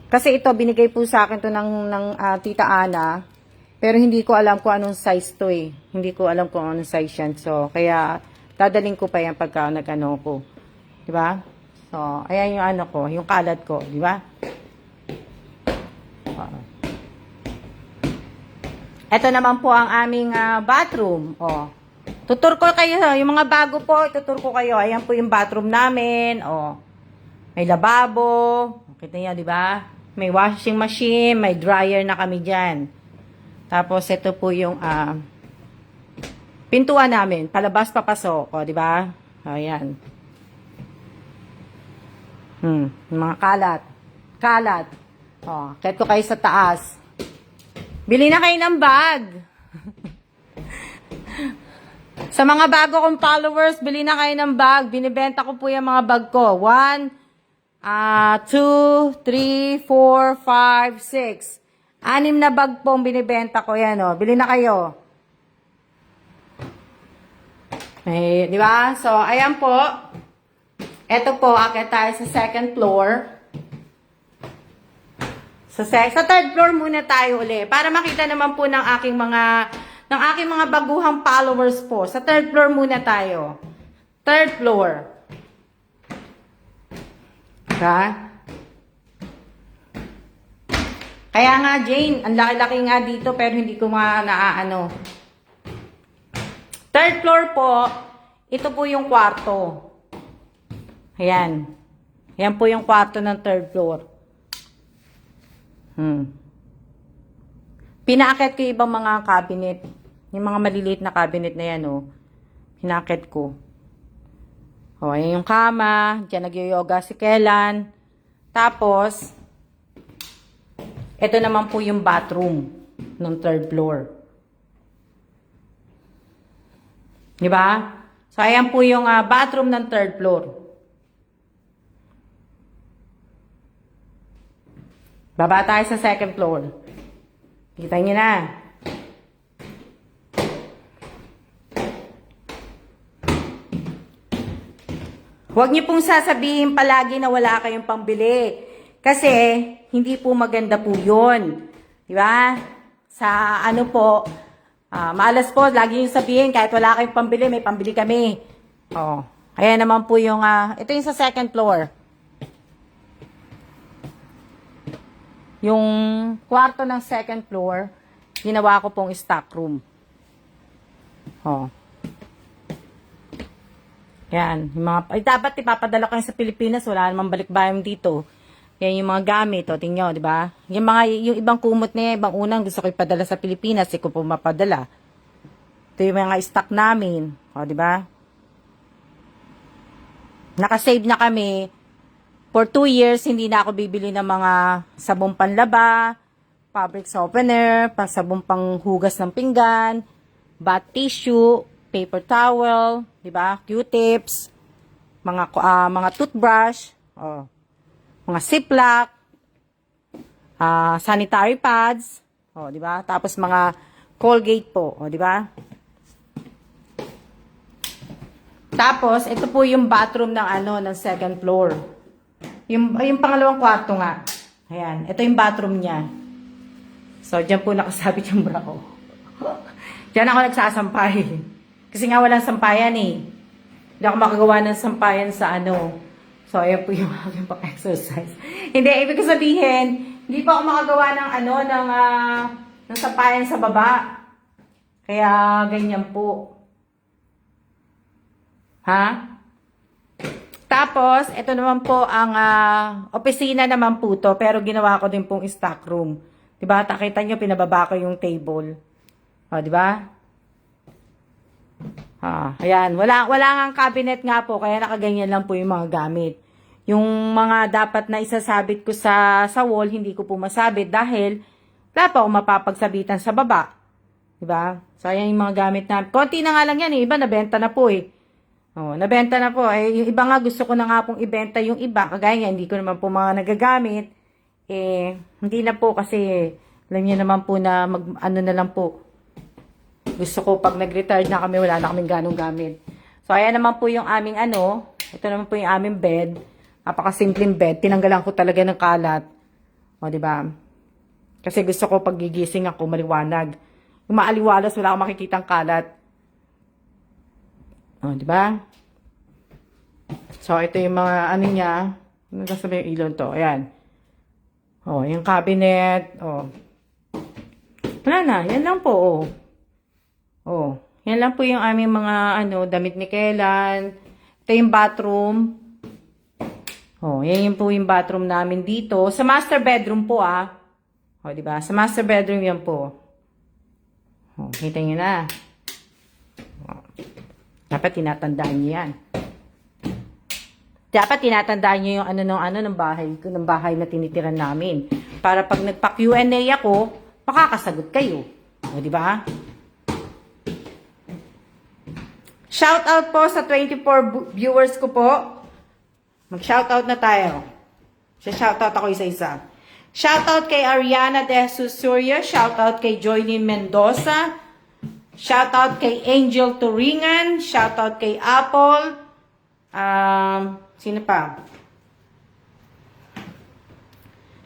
Kasi ito, binigay po sa akin to ng Tita Ana. Pero hindi ko alam kung anong size to eh. Hindi ko alam kung anong size yan. So, kaya dadaling ko pa yan pagka nag-ano ko. Diba? So, ayan yung ko, yung kalat ko. Diba? Ito naman po ang aming bathroom. Oh. Tutur ko kayo, yung mga bago po, tutur ko kayo. Ayan po yung bathroom namin. Oh. May lababo. Kita niyo, diba? May washing machine, may dryer na kami dyan. Tapos, ito po yung pintuan namin. Palabas, papasok. O, di ba? Ayan. Mga kalat. Kalat. O, kahit ko kayo sa taas. Bili na kayo ng bag. Sa mga bago kong followers, bili na kayo ng bag. Binibenta ko po yung mga bag ko. 1, 2, 3, 4, 5, 6. 6 na bag pong binibenta ko yan, oh. Bili na kayo. Eh, di ba? So, ayan po. Ito po, akit tayo sa second floor. Sa third floor muna tayo uli. Para makita naman po ng aking mga baguhang followers po. Sa third floor muna tayo. Third floor. Ha? Kaya nga, Jane, ang laki-laki nga dito pero hindi ko nga naaano. Third floor po, ito po yung kwarto. Ayan. Ayan po yung kwarto ng third floor. Pinaakit ko yung ibang mga cabinet. Yung mga maliliit na cabinet na yan, oh. Pinaakit ko. O, ayan yung kama. Diyan nag-yoga si Kellan. Tapos, ito naman po yung bathroom ng third floor. Diba? So, ayan po yung bathroom ng third floor. Baba tayo sa second floor. Kita nyo na. Huwag niyo pong sasabihin palagi na wala kayong pambili. Kasi, hindi po maganda po yun. Diba? Sa malas po, lagi yung sabihin, kahit wala kayong pambili, may pambili kami. Oh. Ayan naman po yung, ito yung sa second floor. Yung kwarto ng second floor, ginawa ko pong stock room. Oh. Yan. Dapat ipapadala ko sa Pilipinas, wala namang balikbayan dito. Yan yung mga gamit, o, tingnan, di ba? Yung ibang kumot niya, ibang unang gusto ko ipadala sa Pilipinas, ko po mapadala. Ito yung mga stock namin, o, di ba? Nakasave na kami. For 2 years, hindi na ako bibili ng mga sabong panlaba, fabric softener, sabong panghugas ng pinggan. bath tissue, paper towel, di ba? Q-tips, mga toothbrush, oh, mga Ziploc, sanitary pads, oh, di ba? Tapos mga Colgate po, oh, di ba? Tapos ito po yung bathroom ng second floor. Yung pangalawang kwarto nga. Ayan, ito yung bathroom niya. So, diyan po nakasabit yung bra ko. Diyan ako nagsasampay. Kasi nga walang sampayan eh. Hindi ako makagawa ng sampayan sa So, ayan po yung aking pang-exercise. Hindi, ibig ko sabihin, hindi pa ako makagawa ng sampayan sa baba. Kaya, ganyan po. Ha? Tapos, ito naman po ang opisina naman po to, pero ginawa ko din pong stock room. 'Di ba? Nakita niyo pinababa ko yung table. O, 'di ba? Ayan, wala nga cabinet nga po, kaya nakaganyan lang po yung mga gamit. Yung mga dapat na isasabit ko sa wall, hindi ko po masabit dahil wala pa akong mapapagsabitan sa baba. 'Di ba? So, ayan yung mga gamit na. Konti na nga lang yan, iba nabenta na po eh. Oh, nabenta na po. Yung iba nga gusto ko na nga pong ibenta yung iba. Kagaya nga, hindi ko naman po mga nagagamit. Hindi na po kasi alam niyo naman po na na lang po. Gusto ko pag nag-retire na kami, wala na kaming ganong gamit. So, ayan naman po yung aming ito naman po yung aming bed. Napakasimpleng bed. Tinanggalan ko talaga ng kalat. O, diba? Kasi gusto ko pag gigising ako, maliwanag. Yung maaliwalas, wala akong makikitang kalat. O, di ba? So, ito yung mga niya. Ano sabi yung ilon to? Ayan. O, yung cabinet. O. Wala na. Yan lang po, o. O. Yan lang po yung aming mga, damit ni Kailan. Ito yung bathroom. O, yan yung po yung bathroom namin dito. Sa master bedroom po, O, di ba? Sa master bedroom yan po. O, kita nyo na. Dapat tinatandaan niyo yan. Dapat tinatandaan niyo yung ng bahay na tinitiran namin. Para pag nagpa-Q&A ako, makakasagot kayo. O, di ba? Shout out po sa 24 viewers ko po. Mag-shout out na tayo. Shout out ako isa-isa. Shout out kay Ariana De Susuria. Shout out kay Joylyn Mendoza. Shoutout kay Angel Turingan. Shoutout kay Apple. Sino pa?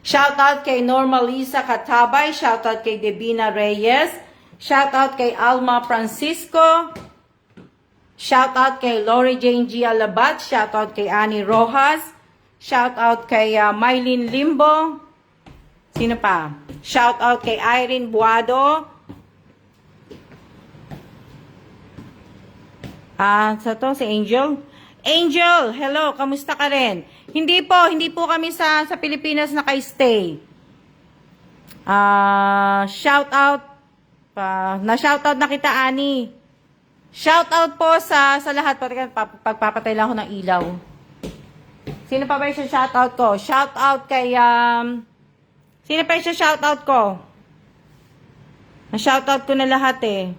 Shoutout kay Norma Lisa Katabay. Shoutout kay Devina Reyes. Shoutout kay Alma Francisco. Shoutout kay Lori Jane G. Alabat. Shoutout kay Annie Rojas. Shoutout kay Mylene Limbo. Sino pa? Shoutout kay Irene Buado. Si Angel. Angel, hello, kamusta ka rin? Hindi po kami sa Pilipinas naka-stay. Shout out, na-shout out na kita, Ani. Shout out po sa lahat. Pagpapatay lang ako ng ilaw. Sino pa ba yung shout out ko? Shout out kay, sino pa yung shout out ko? Na-shout out ko na lahat eh.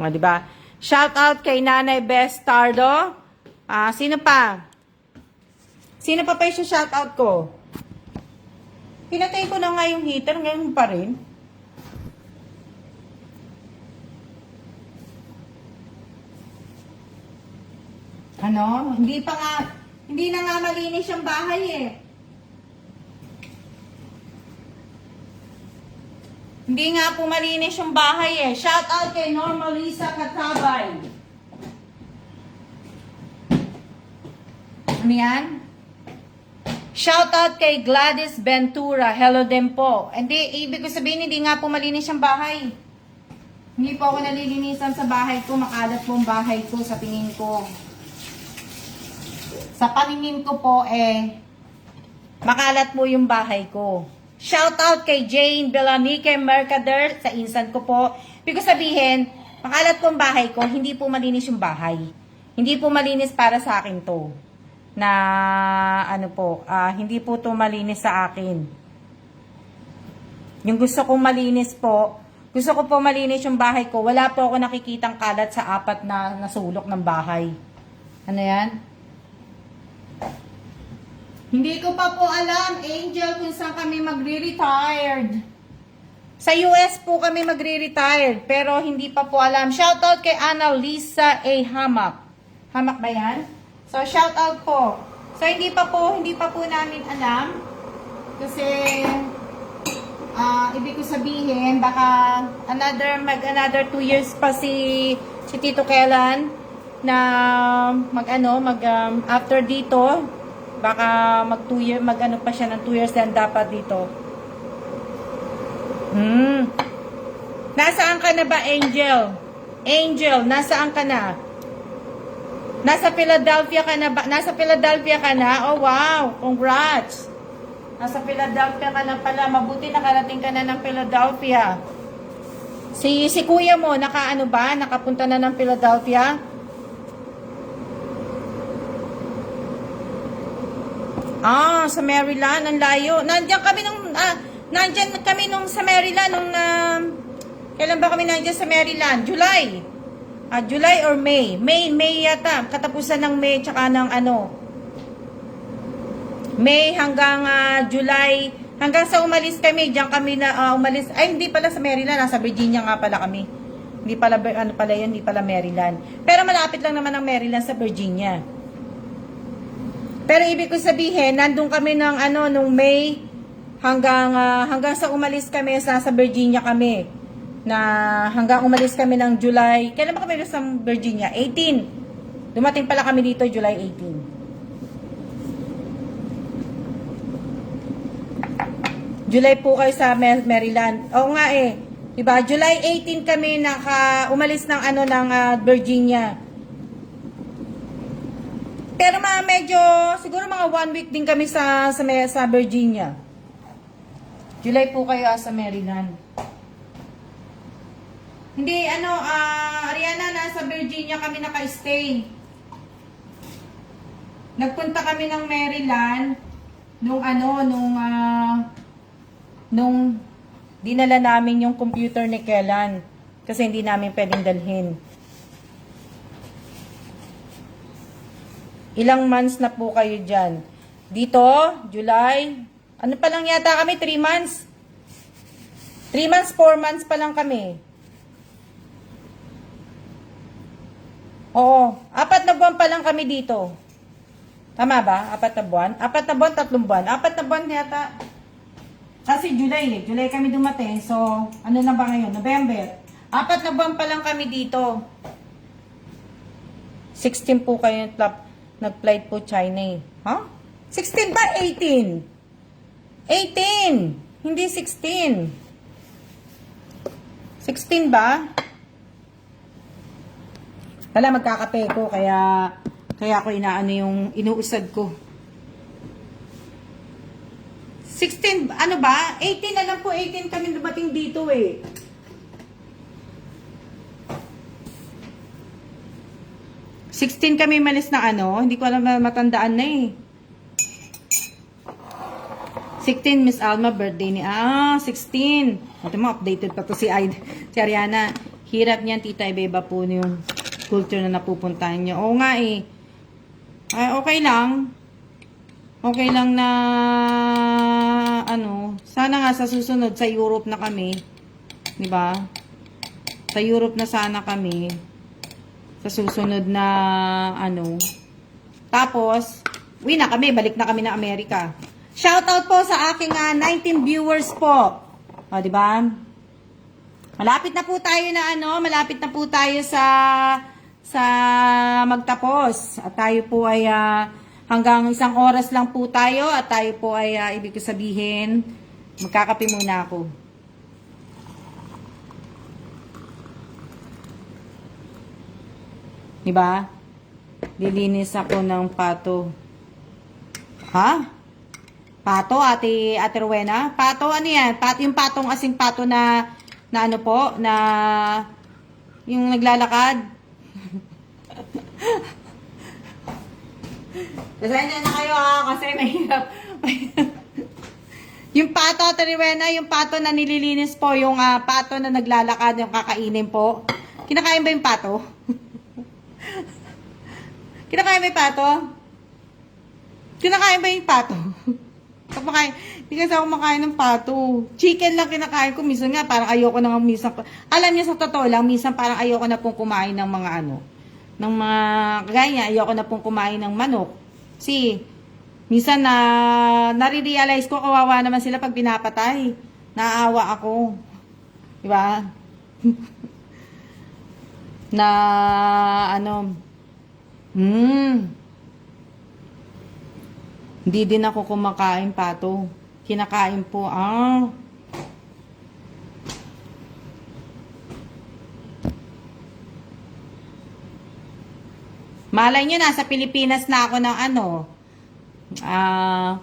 Di ba? Shout out kay Nanay Best Tardo. Sino pa? Sino pa yung shout out ko? Pinatay ko na nga yung heater, ngayon pa rin. Hindi na nga malinis yung bahay eh. Hindi nga po malinis yung bahay eh. Shout out kay Norma Lisa Katabay. Ano yan? Shout out kay Gladys Ventura. Hello din po. Hindi, ibig ko sabihin, hindi nga po malinis yung bahay. Hindi po ako nalilinisan sa bahay ko. Makalat po ang bahay ko sa tingin ko. Sa paningin ko po makalat po yung bahay ko. Shout out kay Jane Belanique Mercader sa insan ko po. Ibig ko sabihin, makalat po ang bahay ko, hindi po malinis yung bahay. Hindi po malinis para sa akin to. Hindi po to malinis sa akin. Yung gusto kong malinis po, Gusto ko po malinis yung bahay ko. Wala po ako nakikitang kalat sa apat na sulok ng bahay. Ano yan? Hindi ko pa po alam, Angel, kung saan kami magre-retired. Sa US po kami magre-retired, pero hindi pa po alam. Shoutout kay Annalisa A. Hamak. Hamak ba yan? So, shoutout po. So, hindi pa po namin alam. Kasi, ibig ko sabihin, baka another 2 years pa si Tito Kellan na after dito, baka mag-ano pa siya ng 2 years din dapat dito. Nasaan ka na ba, Angel? Angel, nasaan ka na? Nasa Philadelphia ka na ba? Nasa Philadelphia ka na? Oh, wow! Congrats! Nasa Philadelphia ka na pala. Mabuti nakarating ka na ng Philadelphia. Si kuya mo, nakapunta na ng Philadelphia? Sa Maryland, ang layo. Nandiyan kami nung sa Maryland, kailan ba kami nandiyan sa Maryland? July. July or May? May yata. Katapusan ng May, tsaka ng May hanggang July. Hanggang sa umalis kami, diyan kami na umalis. Ay, hindi pala sa Maryland. Nasa Virginia nga pala kami. Hindi pala, hindi pala Maryland. Pero malapit lang naman ang Maryland sa Virginia. Pero ibig ko sabihin, nandun kami nung May hanggang sa umalis kami sa Virginia kami. Na hanggang umalis kami ng July. Kailan ba kami umalis sa Virginia? 18. Dumating pala kami dito July 18. July po kayo sa Maryland. Oo nga eh. Diba? July 18 kami umalis ng Virginia. Pero siguro mga 1 week din kami sa Virginia. July po kayo sa Maryland. Hindi, Ariana, nasa Virginia kami naka-stay. Nagpunta kami ng Maryland nung dinala namin yung computer ni Kellan kasi hindi namin pwedeng dalhin. Ilang months na po kayo dyan? Dito, July, pa lang yata kami, 3 months. 3 months, 4 months pa lang kami. Oo, 4 na buwan pa lang kami dito. Tama ba? 4 na buwan? 4 na buwan, 3 buwan. 4 na buwan yata. Kasi July kami dumating. So, ano na ba ngayon? November. 4 na buwan pa lang kami dito. 16 po kayo nag-flight po China eh. Huh? 16 ba? 18. 18. Hindi 16. 16 ba? Wala, magkakape ko, kaya ako inuusad ko. 16, ano ba? 18 na lang po, 18 kami dumating dito eh. $16 kami malis na hindi ko alam, matandaan na eh. 16, Miss Alma, birthday ni, 16. Ito mo, updated pa to si Ariana. Hirap niyan, Tita Ibeba po yung culture na napupuntahan niyo. Oo nga eh. Okay lang. Okay lang na sana nga sa susunod sa Europe na kami. 'Di ba? Sa Europe na sana kami. Sa susunod na Tapos, uwi na kami, balik na kami na Amerika. Shoutout po sa aking 19 viewers po. O, 'di ba? Malapit na po tayo malapit na po tayo sa magtapos. At tayo po ay hanggang 1 oras lang po tayo at tayo po ay ibig ko sabihin, magkakape muna ako. Diba? Lilinis ako ng pato. Ha? Pato, Ate Rowena? Pato, ano yan? Pato, yung patong asing pato na yung naglalakad. Pasensya na kayo kasi mahirap. Yung pato Shoutout to Rowena, yung pato na nililinis po, yung pato na naglalakad, yung kakainin po. Kinakain ba yung pato? Kinakain ba yung pato? Kinakain ba yung pato? Kapakain, hindi kasi ako makain ng pato. Chicken lang kinakain ko. Minsan nga, parang ayoko na nga minsan. Alam niya sa totoo lang, minsan parang ayoko na pong kumain ng mga ng mga, kagaya niya, ayoko na pong kumain ng manok. Kasi, minsan nare-realize ko, kawawa naman sila pag pinapatay. Naawa ako. Diba? Na, hindi din ako kumakain pato. Kinakain po, Malay nyo, nasa Pilipinas na ako ng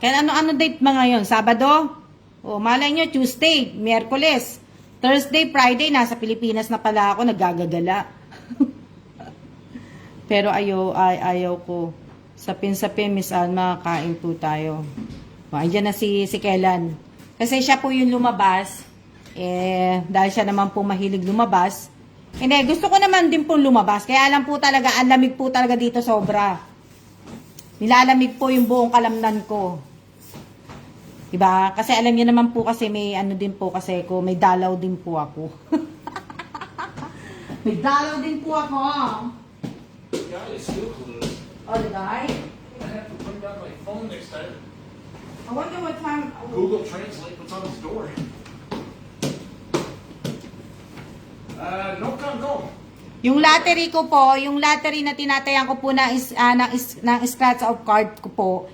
kaya ano date ba ngayon? Sabado? O, malay nyo, Tuesday, Miyerkules, Thursday, Friday, nasa Pilipinas na pala ako, naggagagala. Pero ayaw ko. Sapin, Miss Alma, kain po tayo. O, andyan na si Kellan. Kasi siya po yung lumabas. Dahil siya naman po mahilig lumabas. Hindi, gusto ko naman din pong lumabas. Kaya lang po talaga, ang lamig po talaga dito sobra. Nilalamig po yung buong kalamnan ko. Diba? Kasi alam niyo naman po kasi may din po kasi ko, may dalaw din po ako. May dalaw din po ako. Guy is still closed. Oh, the guy? I have to bring down my phone next time. I wonder what time... Google Translate what's on his door. No, go. Yung lottery ko po, yung lottery na tinatayan ko po ng scratch of card ko po,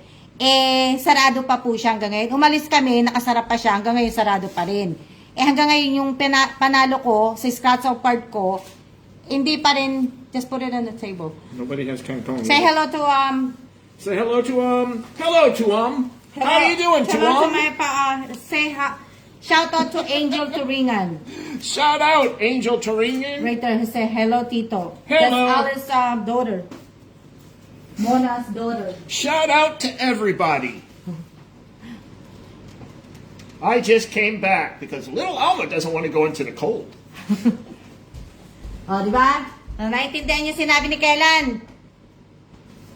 sarado pa po siya hanggang ngayon. Umalis kami, nakasarap pa siya, hanggang ngayon sarado pa rin. Hanggang ngayon yung panalo ko sa scratch of card ko, hindi pa rin, just put it on the table. Nobody has Canton. Say hello to, Say hello to, hello to, How you doing, hello to Tuam? my, shout out to Angel Turingan. Shout out, Angel Turingan. Right there, he say hello, Tito. Hello. That's Alice's daughter. Mona's daughter. Shout out to everybody. I just came back because little Alma doesn't want to go into the cold. O, di ba? Naintindihan niyo sinabi ni Kellan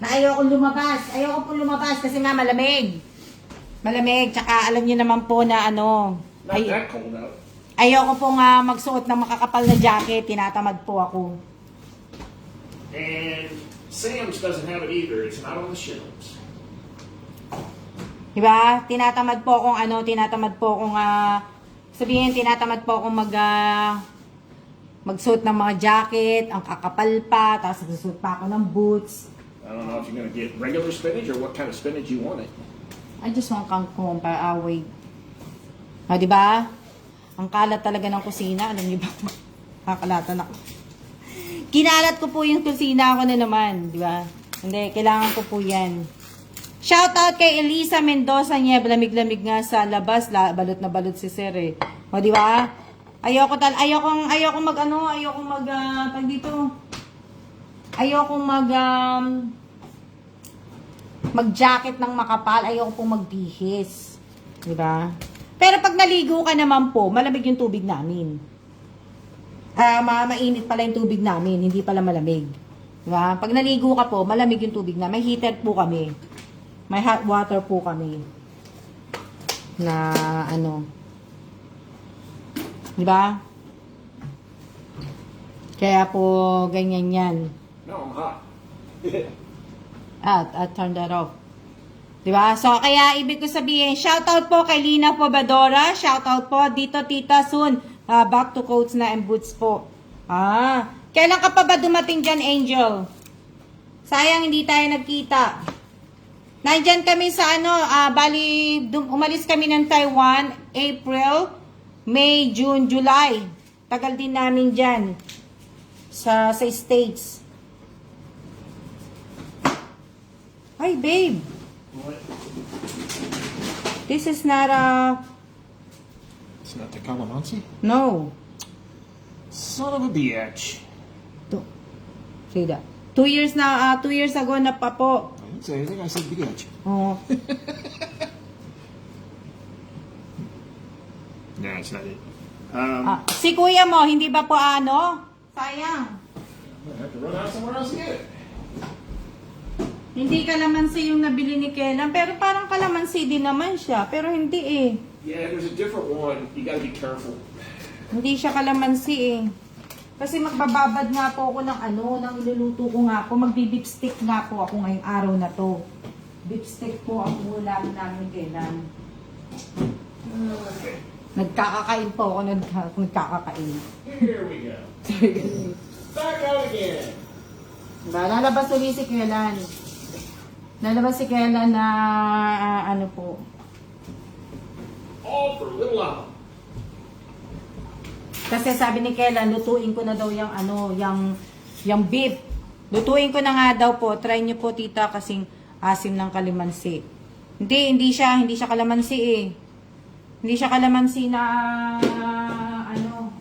na ayoko lumabas. Ayoko po lumabas kasi nga malamig. Malamig. Tsaka alam niyo naman po na Not that cold out. ayoko po nga magsuot ng makakapal na jacket. Tinatamad po ako. And Sam's doesn't have it either. It's not on the shelves. Di ba? Tinatamad po akong tinatamad po akong tinatamad po akong magsuot ng mga jacket, ang kakapal pa, tapos magsuot pa ako ng boots. I don't know if you're going to get regular spinach or what kind of spinach you want it. I just want kangkong para away. O, di ba? Ang kalat talaga ng kusina. Alam niyo ba? Kakalatan ako. Kinalat ko po yung kusina ko na naman. Di ba? Hindi, kailangan ko po yan. Shout out kay Elisa Mendoza niya. Lamig-lamig nga sa labas. Balot na balot si Sir eh. O, di ba? Ayokong mag-jacket ng makapal. Ayoko pong magbihis. Di ba? Pero pag naligo ka naman po, malamig yung tubig namin. Mainit pala yung tubig namin, hindi pala malamig. Di ba? Pag naligo ka po, malamig yung tubig na. May heater po kami. May hot water po kami. Na Di ba? Kaya po, ganyan yan. No, I'm hot. I'll turn that off. Diba? So, kaya ibig ko sabihin, shoutout po kay Lina Pobadora. Shoutout po dito, Tita Soon. Back to coats na and boots po. Kailan ka pa ba dumating dyan, Angel? Sayang, hindi tayo nagkita. Nandyan kami sa umalis kami ng Taiwan, April, May, June, July. Tagal din namin dyan sa States. Hi, babe. What? This is not It's not the calamansi? No. Son of a bitch. Say that. 2 years na, 2 years ago na pa po. I didn't say anything. I said bitch. Oh. No, it's not it. Si kuya mo, hindi ba po ano? Sayang. I'm gonna have to run out somewhere else to get it. Hindi kalamansi yung nabili ni Kellan, pero parang kalamansi din naman siya, pero hindi eh. Yeah, there's a different one. You gotta be careful. Hindi siya kalamansi eh. Kasi magbababad nga po ako ng ng iluluto ko nga po. Magbi-beef steak nga po ako ngayong araw na to. Beef steak po ang ulam namin Kellan. Okay. Nagkakakain po ako, nagkakakain. Here we go. Back out again. Diba? Lalabas ulit si Kellan. Lalabas si Kellan na ano po. All for little Alma. Kasi sabi ni Kellan, lutuin ko na daw yung beef. Lutuin ko na nga daw po. Try niyo po tita kasing asim ng kalamansi. Hindi siya kalamansi eh. Hindi siya kalamansi na ano.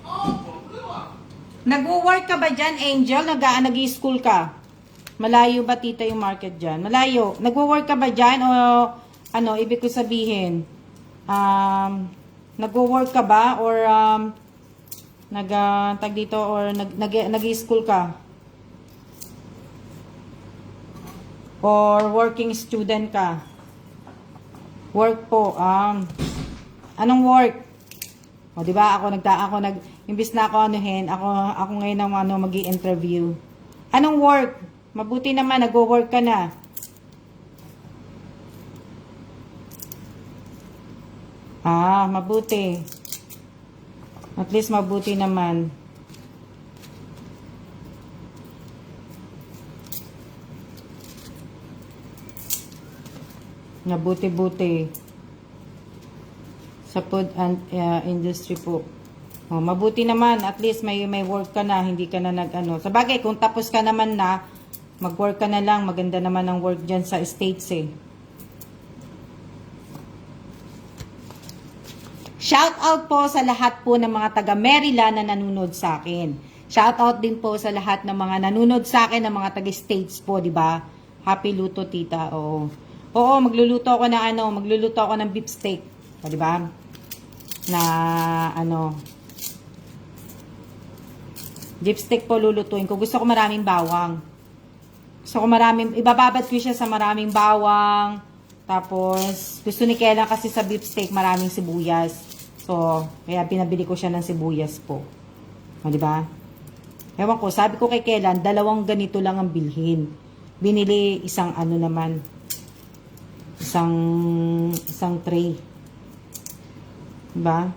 All for little Alma. Nag-work ka ba dyan, Angel? Nag-i-school ka? Malayo ba tita yung market dyan? Malayo. Nag-work ka ba dyan? O ano, ibig ko sabihin? Nag-work ka ba? Or tag dito? Or nag-i-school ka? Or working student ka? Work po. Anong work? O, di ba? Imbis na ako ako ngayon ang magi-interview. Anong work? Mabuti naman, nag-work ka na. Mabuti. At least mabuti naman. Mabuti-buti. Sa food and industry po. Mabuti naman, at least may work ka na, hindi ka na Sa bagay, kung tapos ka naman na, mag-work ka na lang, maganda naman ang work dyan sa States eh. Shout out po sa lahat po ng mga taga Maryland na nanonood sa akin. Shout out din po sa lahat ng mga nanonood sa akin ng mga taga States po, di ba? Happy luto tita. Oo, magluluto ako ng beef steak, di ba? Na beef steak po lulutuin ko. Gusto ko maraming bawang. Ibababad ko siya sa maraming bawang. Tapos, gusto ni Kellan kasi sa beef steak maraming sibuyas. So, kaya pinabili ko siya ng sibuyas po. O, diba? Ewan ko, sabi ko kay Kellan, 2 ganito lang ang bilhin. Binili isang isang tray. Diba?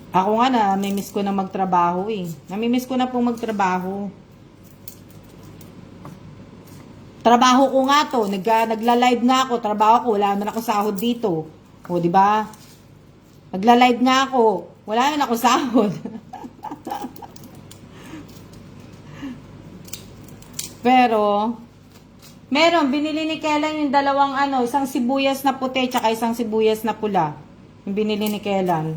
Ako nga namimiss ko na magtrabaho eh. Namimiss ko na pong magtrabaho. Trabaho ko nga to. Nagla-live nga ako. Trabaho ko. Wala naman ako sahod dito. O, di ba? Nagla-live nga ako. Wala naman ako sahod. Pero, binili ni Kellan yung isang sibuyas na puti tsaka isang sibuyas na pula. Yung binili ni Kellan.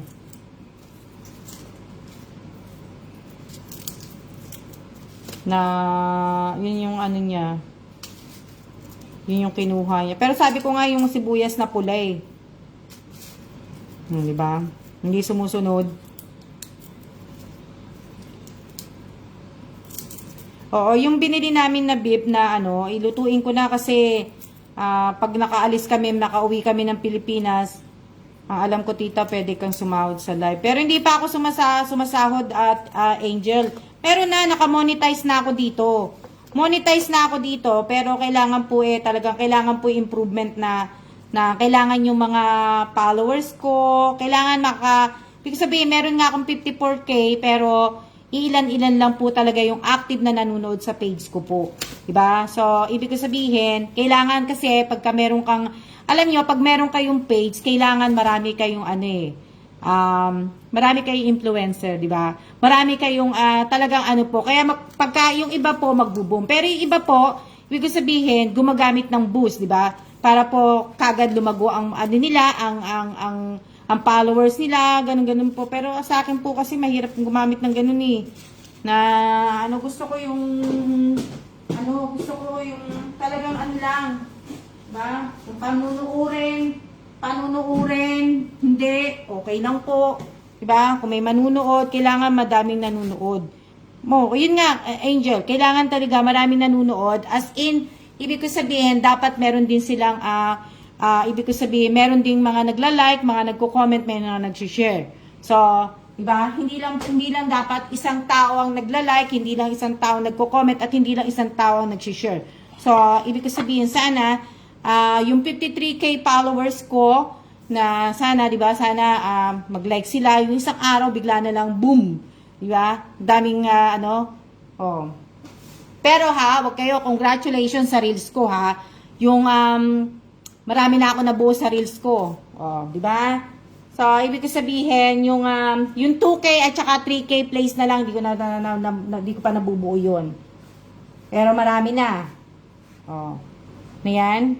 Na yun yung niya, yun yung kinuha niya. Pero sabi ko nga yung sibuyas na pula eh. Di ba? Hindi sumusunod. Oo, yung binili namin na beef na ilutuin ko na kasi pag nakauwi kami ng Pilipinas, alam ko tita, pwede kang sumahod sa live. Pero hindi pa ako sumasahod at Angel. Pero naka-monetize na ako dito. Monetize na ako dito, pero kailangan po talagang kailangan po improvement na kailangan yung mga followers ko, kailangan ibig sabihin, meron nga akong 54K, pero ilan-ilan lang po talaga yung active na nanonood sa page ko po. Diba? So, ibig ko sabihin, kailangan kasi pagka meron kang, alam nyo, pag meron kayong page, kailangan marami kayong marami kayong influencer, di ba? Marami kayong talagang po. Kaya pagka yung iba po magbo-boom. Pero yung iba po, ibig sabihin, gumagamit ng boost, di ba? Para po kagad lumago ang nila, ang followers nila, ganun-ganun po. Pero sa akin po kasi mahirap gumamit ng ganun eh. Na gusto ko yung talagang lang. Diba? Kung panunuurin, hindi, okay lang po. Diba? Kung may manunood, kailangan madaming nanunood. Yun nga, Angel, kailangan talaga maraming nanunood. As in, ibig ko sabihin, dapat meron din silang, ibig ko sabihin, meron ding mga nagla-like, mga nagko-comment, may mga nag-share. So, diba? Hindi lang dapat isang tao ang nagla-like, hindi lang isang tao nagko-comment, at hindi lang isang tao ang nag-share. So, ibig ko sabihin, sana, yung 53K followers ko, na sana, di ba, sana mag-like sila, yung isang araw, bigla na lang, boom! Di ba? Daming, Pero wag kayo, congratulations sa reels ko, ha? Yung, marami na ako nabuo sa reels ko. Di ba? So, ibig ko sabihin, yung 2K at saka 3K plays na lang, di ko pa nabubuo yun. Pero marami na. Na yan.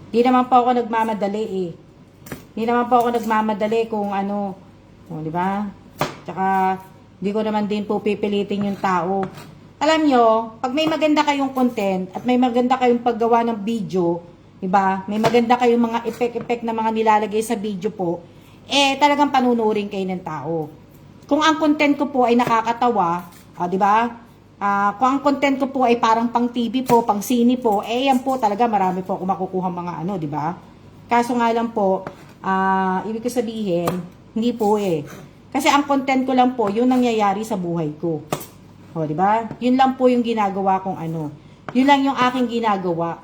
Di naman po ako nagmamadali eh. Di naman po ako nagmamadali kung ano. Di ba? Tsaka, di ko naman din po pipilitin yung tao. Alam nyo, pag may maganda kayong content at may maganda kayong paggawa ng video, di ba? May maganda kayong mga effect na mga nilalagay sa video po, talagang panunurin kayo ng tao. Kung ang content ko po ay nakakatawa, di ba? Kung ang content ko po ay parang pang TV po, pang sine po, yan po talaga marami po ako makukuha mga di ba? Kaso nga lang po, ibig ko sabihin, hindi po Kasi ang content ko lang po, yung nangyayari sa buhay ko. Di ba? Yun lang po yung ginagawa kong Yun lang yung aking ginagawa.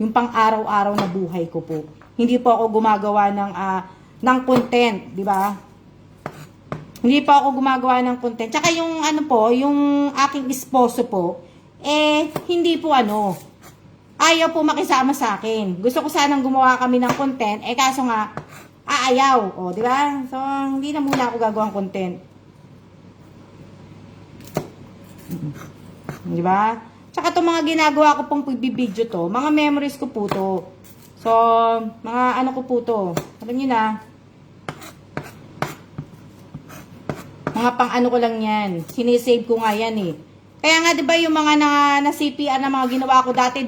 Yung pang araw-araw na buhay ko po. Hindi po ako gumagawa ng content, di ba? Hindi pa ako gumagawa ng content. Tsaka yung yung aking esposo po, hindi po ayaw po makisama sa akin. Gusto ko sanang gumawa kami ng content, kaso nga, ayaw. Di ba? So, hindi na muna ako gagawang content. Di ba? Tsaka itong mga ginagawa ko pong pagbibideo to, mga memories ko po to. So, mga ko po to. Alam nyo na, mga pang ko lang yan. Sinisave ko nga yan Kaya nga 'di ba yung mga na CPR na mga ginawa ko dati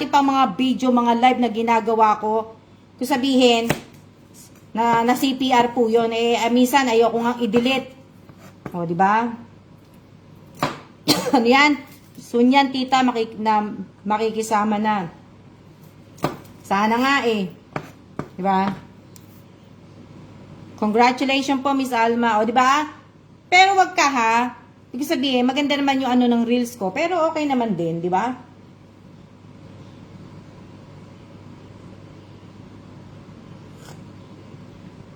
pa mga video, mga live na ginagawa ko. Kung sabihin na CPR po 'yon minsan ayoko nga i-delete. 'Di ba? Ano yan? Soon yan, tita, makikisama na. Sana nga 'Di ba? Congratulations po, Miss Alma. 'Di ba? Pero wag ka ha. Ibig sabihin, maganda naman yung ng reels ko. Pero okay naman din, di ba?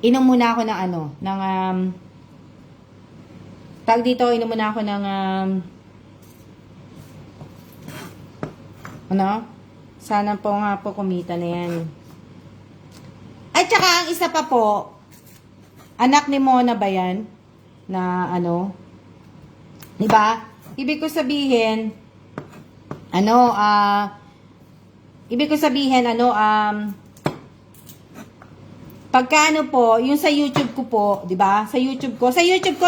Inom muna ako ng tag dito, inom muna ako ng sana po nga po kumita na yan. At saka ang isa pa po, anak ni Mona ba yan? Na di ba? Ibig ko sabihin pagka po, yung sa YouTube ko po, di ba? Sa YouTube ko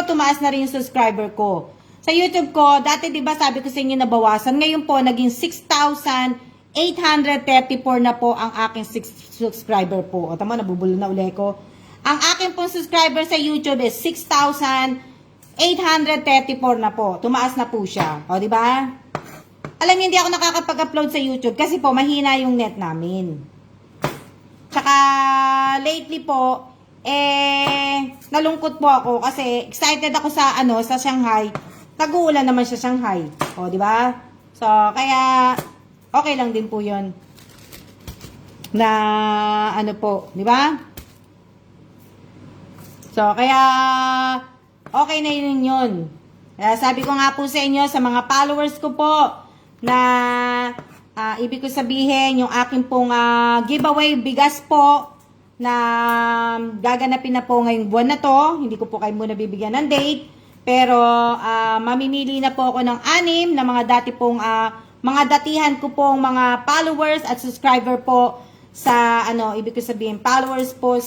tumaas na rin yung subscriber ko. Sa YouTube ko, dati di ba sabi ko sa inyo nabawasan, ngayon po naging 6,834 na po ang aking subscriber po. Tama, nabubulo na uli ko. Ang akin pong subscriber sa YouTube is 6,834 na po. Tumaas na po siya. Di ba? Alam niyo, hindi ako nakakapag-upload sa YouTube kasi po mahina yung net namin. Tsaka lately po nalungkot po ako kasi excited ako sa sa Shanghai. Nag-uulan naman sa Shanghai. Di ba? So, kaya okay lang din po 'yon. Na po, di ba? So, kaya, okay na yun. Kaya sabi ko nga po sa inyo, sa mga followers ko po, na, ibig ko sabihin, yung aking pong giveaway bigas po, na gaganapin na po ngayong buwan na to. Hindi ko po kayo muna bibigyan ng date. Pero, mamimili na po ako ng 6 na mga mga datihan ko pong mga followers at subscriber po sa, ibig ko sabihin, followers po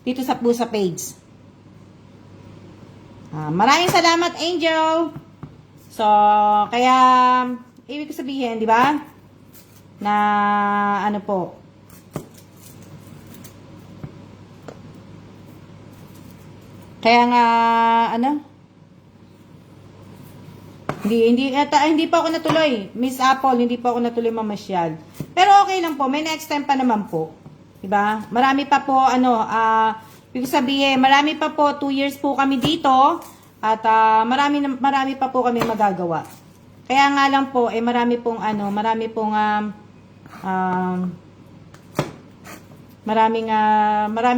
dito sa Pusa page. Maraming salamat, Angel. So, kaya, ibig ko sabihin, di ba? na ano po. Kaya nga ano? Hindi pa ako natuloy. Miss Apple, hindi pa ako natuloy mamasyal. Pero okay lang po, may next time pa naman po. 'Di ba? Marami pa po ibig sabihin, marami pa po 2 years po kami dito at marami pa po kami magagawa. Kaya nga lang po marami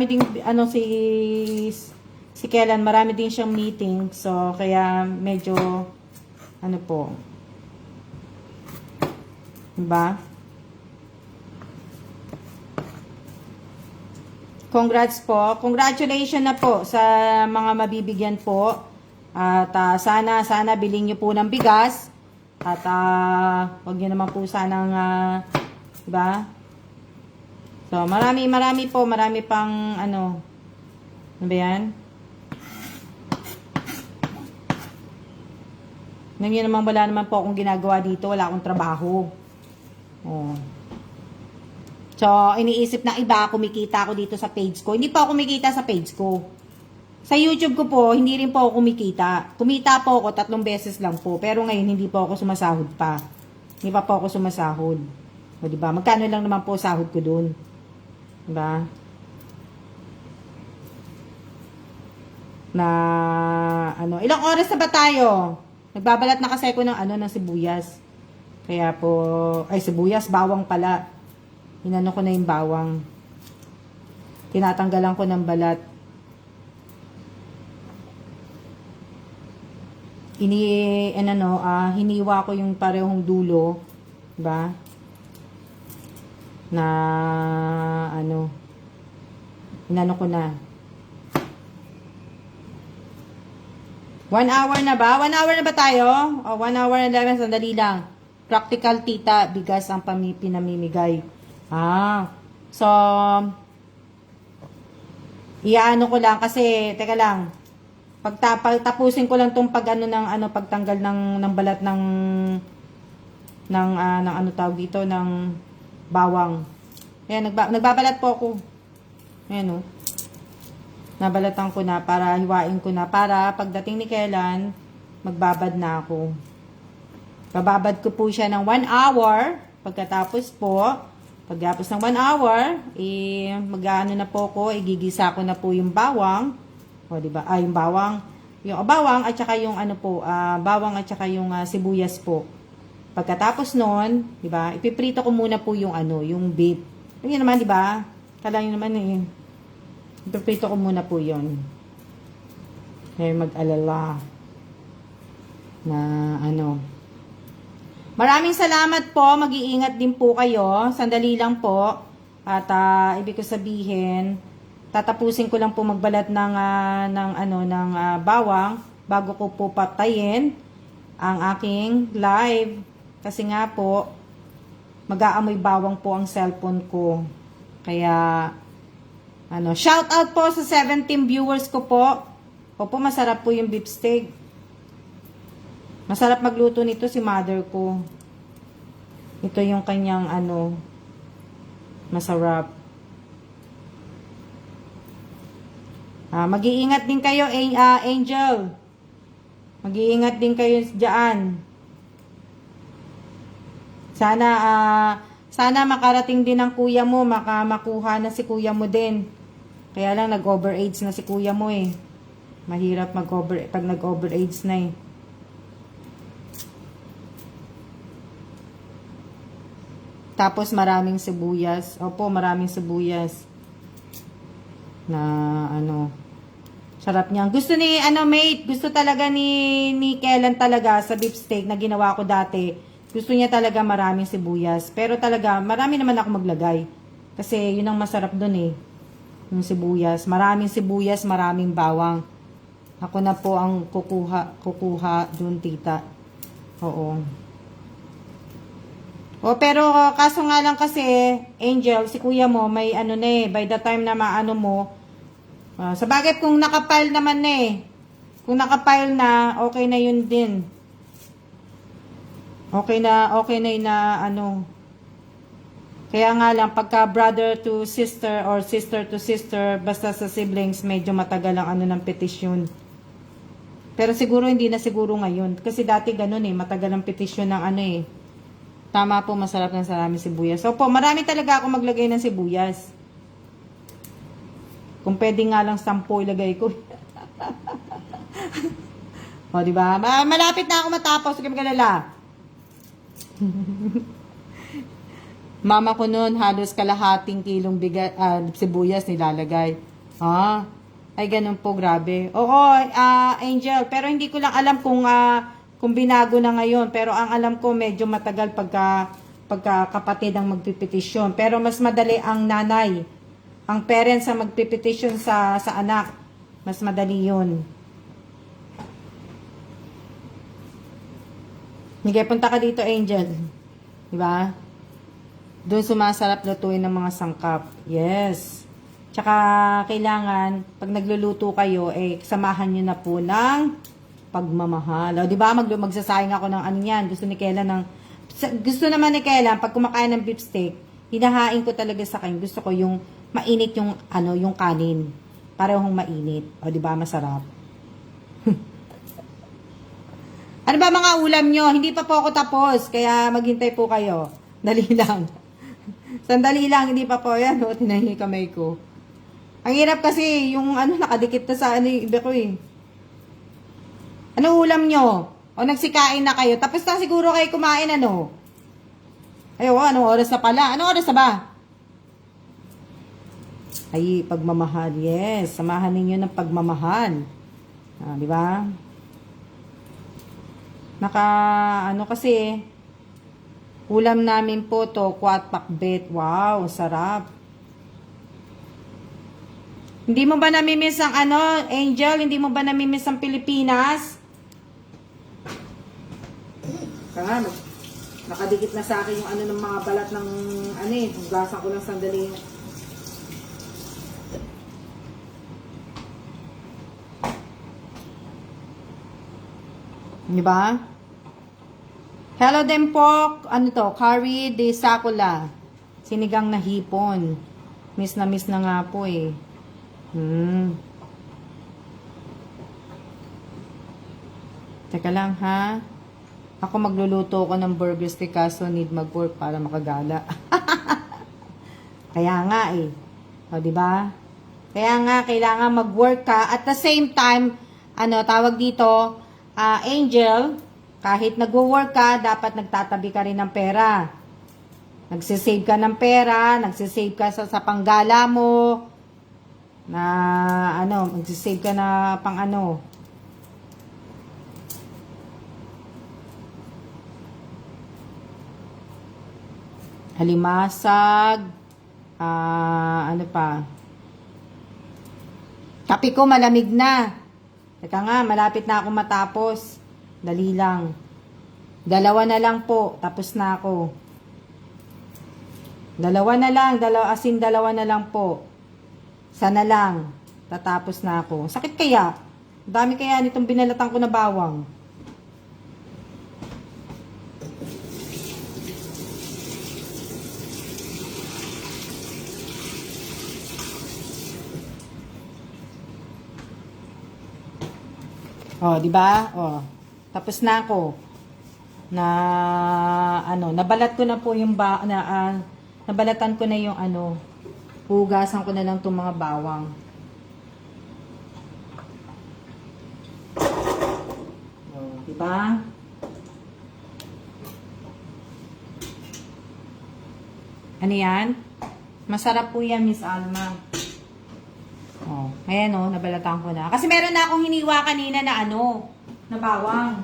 ding si Kellan, marami din siyang meeting. So kaya medyo ano po. Diba? Congrats po. Congratulations na po sa mga mabibigyan po. At sana bilhin niyo po ng bigas. At wag niyo naman po sanang diba? So marami pang ano ba yan? Ngayon naman wala naman po akong ginagawa dito. Wala akong trabaho. Oh. So, iniisip ng iba, kumikita ako dito sa page ko. Hindi pa ako kumikita sa page ko. Sa YouTube ko po, hindi rin po ako kumikita. Kumita po ako 3 beses lang po. Pero ngayon, hindi po ako sumasahod pa. Hindi pa po ako sumasahod. O, diba? Magkano lang naman po sahod ko dun. Diba? Na, ilang oras na ba tayo? Nagbabalat na kasi ako ng sibuyas. Kaya po, sibuyas, bawang pala. Inano ko na yung bawang. Tinatanggalan ko ng balat. Hiniwa ko yung parehong dulo. Diba? Na, inano ko na. 1 hour na ba? 1 hour na ba tayo? 1 hour and 11, sandali lang. Practical tita, bigas ang pinamimigay. So, iyaano ko lang kasi, teka lang, pagtapusin ko lang tong pagtanggal ng balat ng tawag dito, ng bawang. Ayan, nagbabalat po ako. Ayan, oh. Nabalatan ko na para hiwain ko na para pagdating ni Kellan, magbabad na ako. Bababad ko po siya ng 1 hour. Pagkatapos ng 1 hour, mag-ano na po ko, igigisa ko na po yung bawang. O, diba? Yung bawang. Yung bawang at saka yung bawang at saka yung sibuyas po. Pagkatapos nun, diba? Ipiprito ko muna po yung yung beef. Yun naman, diba? Kala nyo naman ipiprito ko muna po yun. Kaya mag-alala na Maraming salamat po. Mag-iingat din po kayo. Sandali lang po. At ibig ko sabihin, tatapusin ko lang po magbalat ng bawang bago ko po patayin ang aking live. Kasi nga po, mag-aamoy bawang po ang cellphone ko. Kaya shout out po sa 17 viewers ko po. Opo, masarap po yung beef steak. Masarap magluto nito si mother ko. Ito yung kanyang masarap. Mag-iingat din kayo, Angel. Mag-iingat din kayo diyan. Sana makarating din ang kuya mo, makuha na si kuya mo din. Kaya lang nag-overage na si kuya mo eh. Mahirap pag nag-overage na eh. Tapos maraming sibuyas. Opo, maraming sibuyas. Na sarap niyan. Gusto ni mate, gusto talaga ni Kellan talaga sa beef steak na ginawa ko dati. Gusto niya talaga maraming sibuyas. Pero talaga, marami naman ako maglagay. Kasi yun ang masarap dun eh. Yung sibuyas. Maraming sibuyas, maraming bawang. Ako na po ang kukuha dun, tita. Oo. Pero kaso nga lang kasi, Angel, si kuya mo, may by the time na maano mo, sa bagay kung nakapile naman kung nakapile na, okay na yun din. Okay na yun na Kaya nga lang, pagka brother to sister or sister to sister, basta sa siblings, medyo matagal ang ano ng petisyon. Pero siguro hindi na siguro ngayon. Kasi dati ganun matagal ang petisyon ng ano Tama po, masarap ng sarami sibuyas. So po, marami talaga ako maglagay ng sibuyas. Kung pwede nga lang 10 ilagay ko. O, diba? Malapit na ako matapos. Huwag magalala. Mama ko noon, halos kalahating kilong sibuyas nilalagay. Ay ganun po, grabe. Oo, Angel, pero hindi ko lang alam kung binago na ngayon. Pero ang alam ko, medyo matagal pagka kapatid ang magpipetisyon. Pero mas madali ang nanay, ang parents ang magpipetisyon sa anak. Mas madali yun. Sige, punta ka dito, Angel. Diba? Doon sumasarap lutuin ng mga sangkap. Yes. Tsaka, kailangan, pag nagluluto kayo, samahan nyo na po ng pagmamahal. O, diba? Magsasayang ako ng ano yan. Gusto naman ni Kayla, pag kumakain ng beef steak, hinahain ko talaga sa kanya. Gusto ko yung mainit yung kanin. Parehong mainit. O, diba? Masarap. Ano ba mga ulam nyo? Hindi pa po ako tapos. Kaya maghintay po kayo. Dali lang. Sandali lang. Hindi pa po. Yan. Tinahingi kamay ko. Ang hirap kasi yung nakadikit na sa iba ko Ano ulam nyo? O nagsikain na kayo? Tapos na siguro kayo kumain anong oras na pala? Anong oras na ba? Ay, pagmamahal. Yes. Samahan ninyo ng pagmamahal. Di ba? Kasi, ulam namin po to, kwat pakbet. Wow, sarap. Hindi mo ba namimiss ang Angel? Hindi mo ba namimiss ang Pilipinas? Nakadikit na sa akin yung ng mga balat ng hugasan ko lang sandali. Diba? Hello din po, curry de sakula. Sinigang na hipon. Miss na nga po Teka lang ha. Ako magluluto ko ng burgers kaso need mag-work para makagala. Kaya nga O, diba? Kaya nga, kailangan mag-work ka. At the same time, tawag dito, Angel, kahit nagwo-work ka, dapat nagtatabi ka rin ng pera. Nagsisave ka ng pera, nagsisave ka sa panggala mo, magsisave ka na pang halimasag, pa. Kape ko malamig na. Teka nga, malapit na ako matapos. Dali lang. 2 na lang po. Tapos na ako. 2 na lang. 2 na lang po. Sana lang. Tatapos na ako. Sakit kaya? Dami kaya nitong binalatan ko na bawang. Oh, di ba? Oh. Tapos na ako. Nabalat ko na po yung nabalatan ko na yung hugasan ko na lang itong mga bawang. Oh, di ba? Ano yan? Masarap po yan, Miss Alma. Oh, ayan nabalatan ko na. Kasi meron na akong hiniwa kanina na na bawang.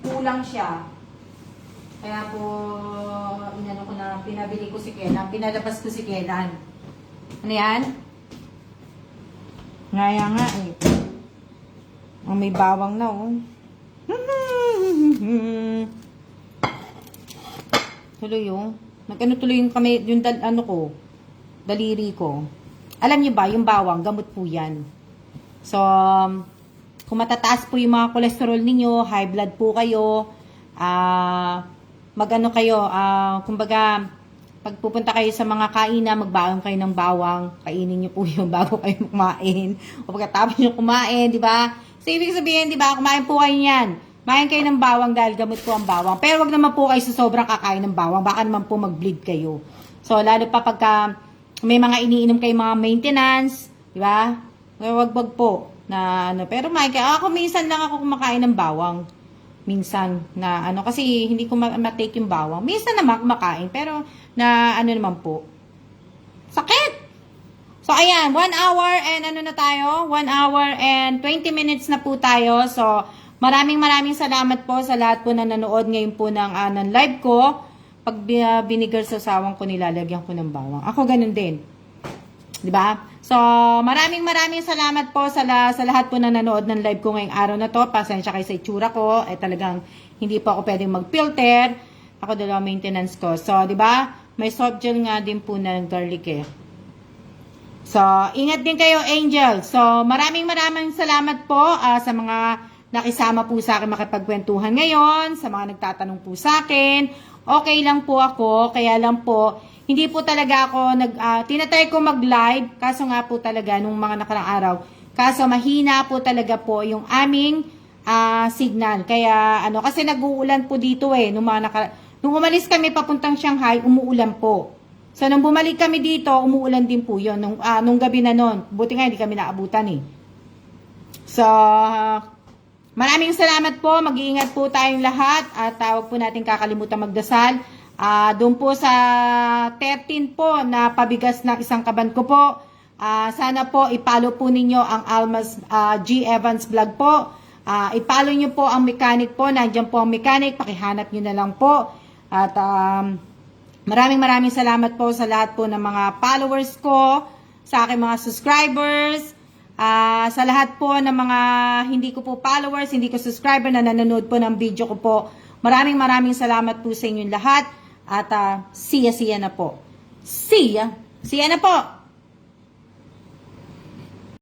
Kulang siya. Kaya po, pinabili ko si Kenan. Pinalabas ko si Kenan. Ano yan? Ngaya nga may bawang na Tuloy tuloy yung kamay, yung daliri ko. Alam niyo ba, yung bawang, gamot po yan. So, kung matataas po yung mga kolesterol ninyo, high blood po kayo, magano kayo, kumbaga, pag pupunta kayo sa mga kainan, magbaon kayo ng bawang, kainin niyo po yung bago kayo kumain. O pagkatapos niyo kumain, di ba? So, ibig sabihin, di ba, kumain po kayo niyan. Kumain kayo ng bawang dahil gamot po ang bawang. Pero wag naman po kayo sa sobrang kakain ng bawang, baka naman po mag-bleed kayo. So, lalo pa pagka may mga iniinom kayo mga maintenance, di ba? Wag po na ano. Pero ako minsan lang ako kumakain ng bawang. Minsan na ano, kasi hindi ko ma-take yung bawang. Minsan naman kumakain, pero na ano naman po. Sakit! So, ayan, 1 hour and ano na tayo? 1 hour and 20 minutes na po tayo. So, maraming salamat po sa lahat po na nanood ngayon po ng live ko. Pag binigal sa sawang ko, nilalagyan ko ng bawang. Ako ganun din. 'Di ba? So, maraming salamat po sa lahat po na nanood ng live ko ngayong araw na to. Pasensya kayo sa itsura ko. Talagang hindi po ako pwedeng mag-filter. Ako dalawang maintenance ko. So, 'di ba? May soft gel nga din po na garlic eh. So, ingat din kayo, Angel. So, maraming salamat po sa mga nakisama po sa akin makipagkwentuhan ngayon, sa mga nagtatanong po sa akin. Okay lang po ako, kaya lang po, hindi po talaga ako tinatry ko mag-live, kaso nga po talaga nung mga nakarang araw, kaso mahina po talaga po yung aming signal. Kaya kasi nag-uulan po dito nung umalis kami papuntang Shanghai, umuulan po. So nung bumalik kami dito, umuulan din po 'yon nung gabi na noon. Buti nga hindi kami naabutan eh. So maraming salamat po. Mag-iingat po tayong lahat at huwag po natin kakalimutan magdasal. Doon po sa 13 po na pabigas ng isang kaban ko po. Sana po ipalo po ninyo ang Almas G. Evans vlog po. Ipalo nyo po ang mechanic po. Nandiyan po ang mechanic. Pakihanap nyo na lang po. At maraming salamat po sa lahat po ng mga followers ko, sa aking mga subscribers, sa lahat po ng mga hindi ko po followers, hindi ko subscriber na nanonood po ng video ko po. Maraming salamat po sa inyong lahat. At see ya na po. See ya na po.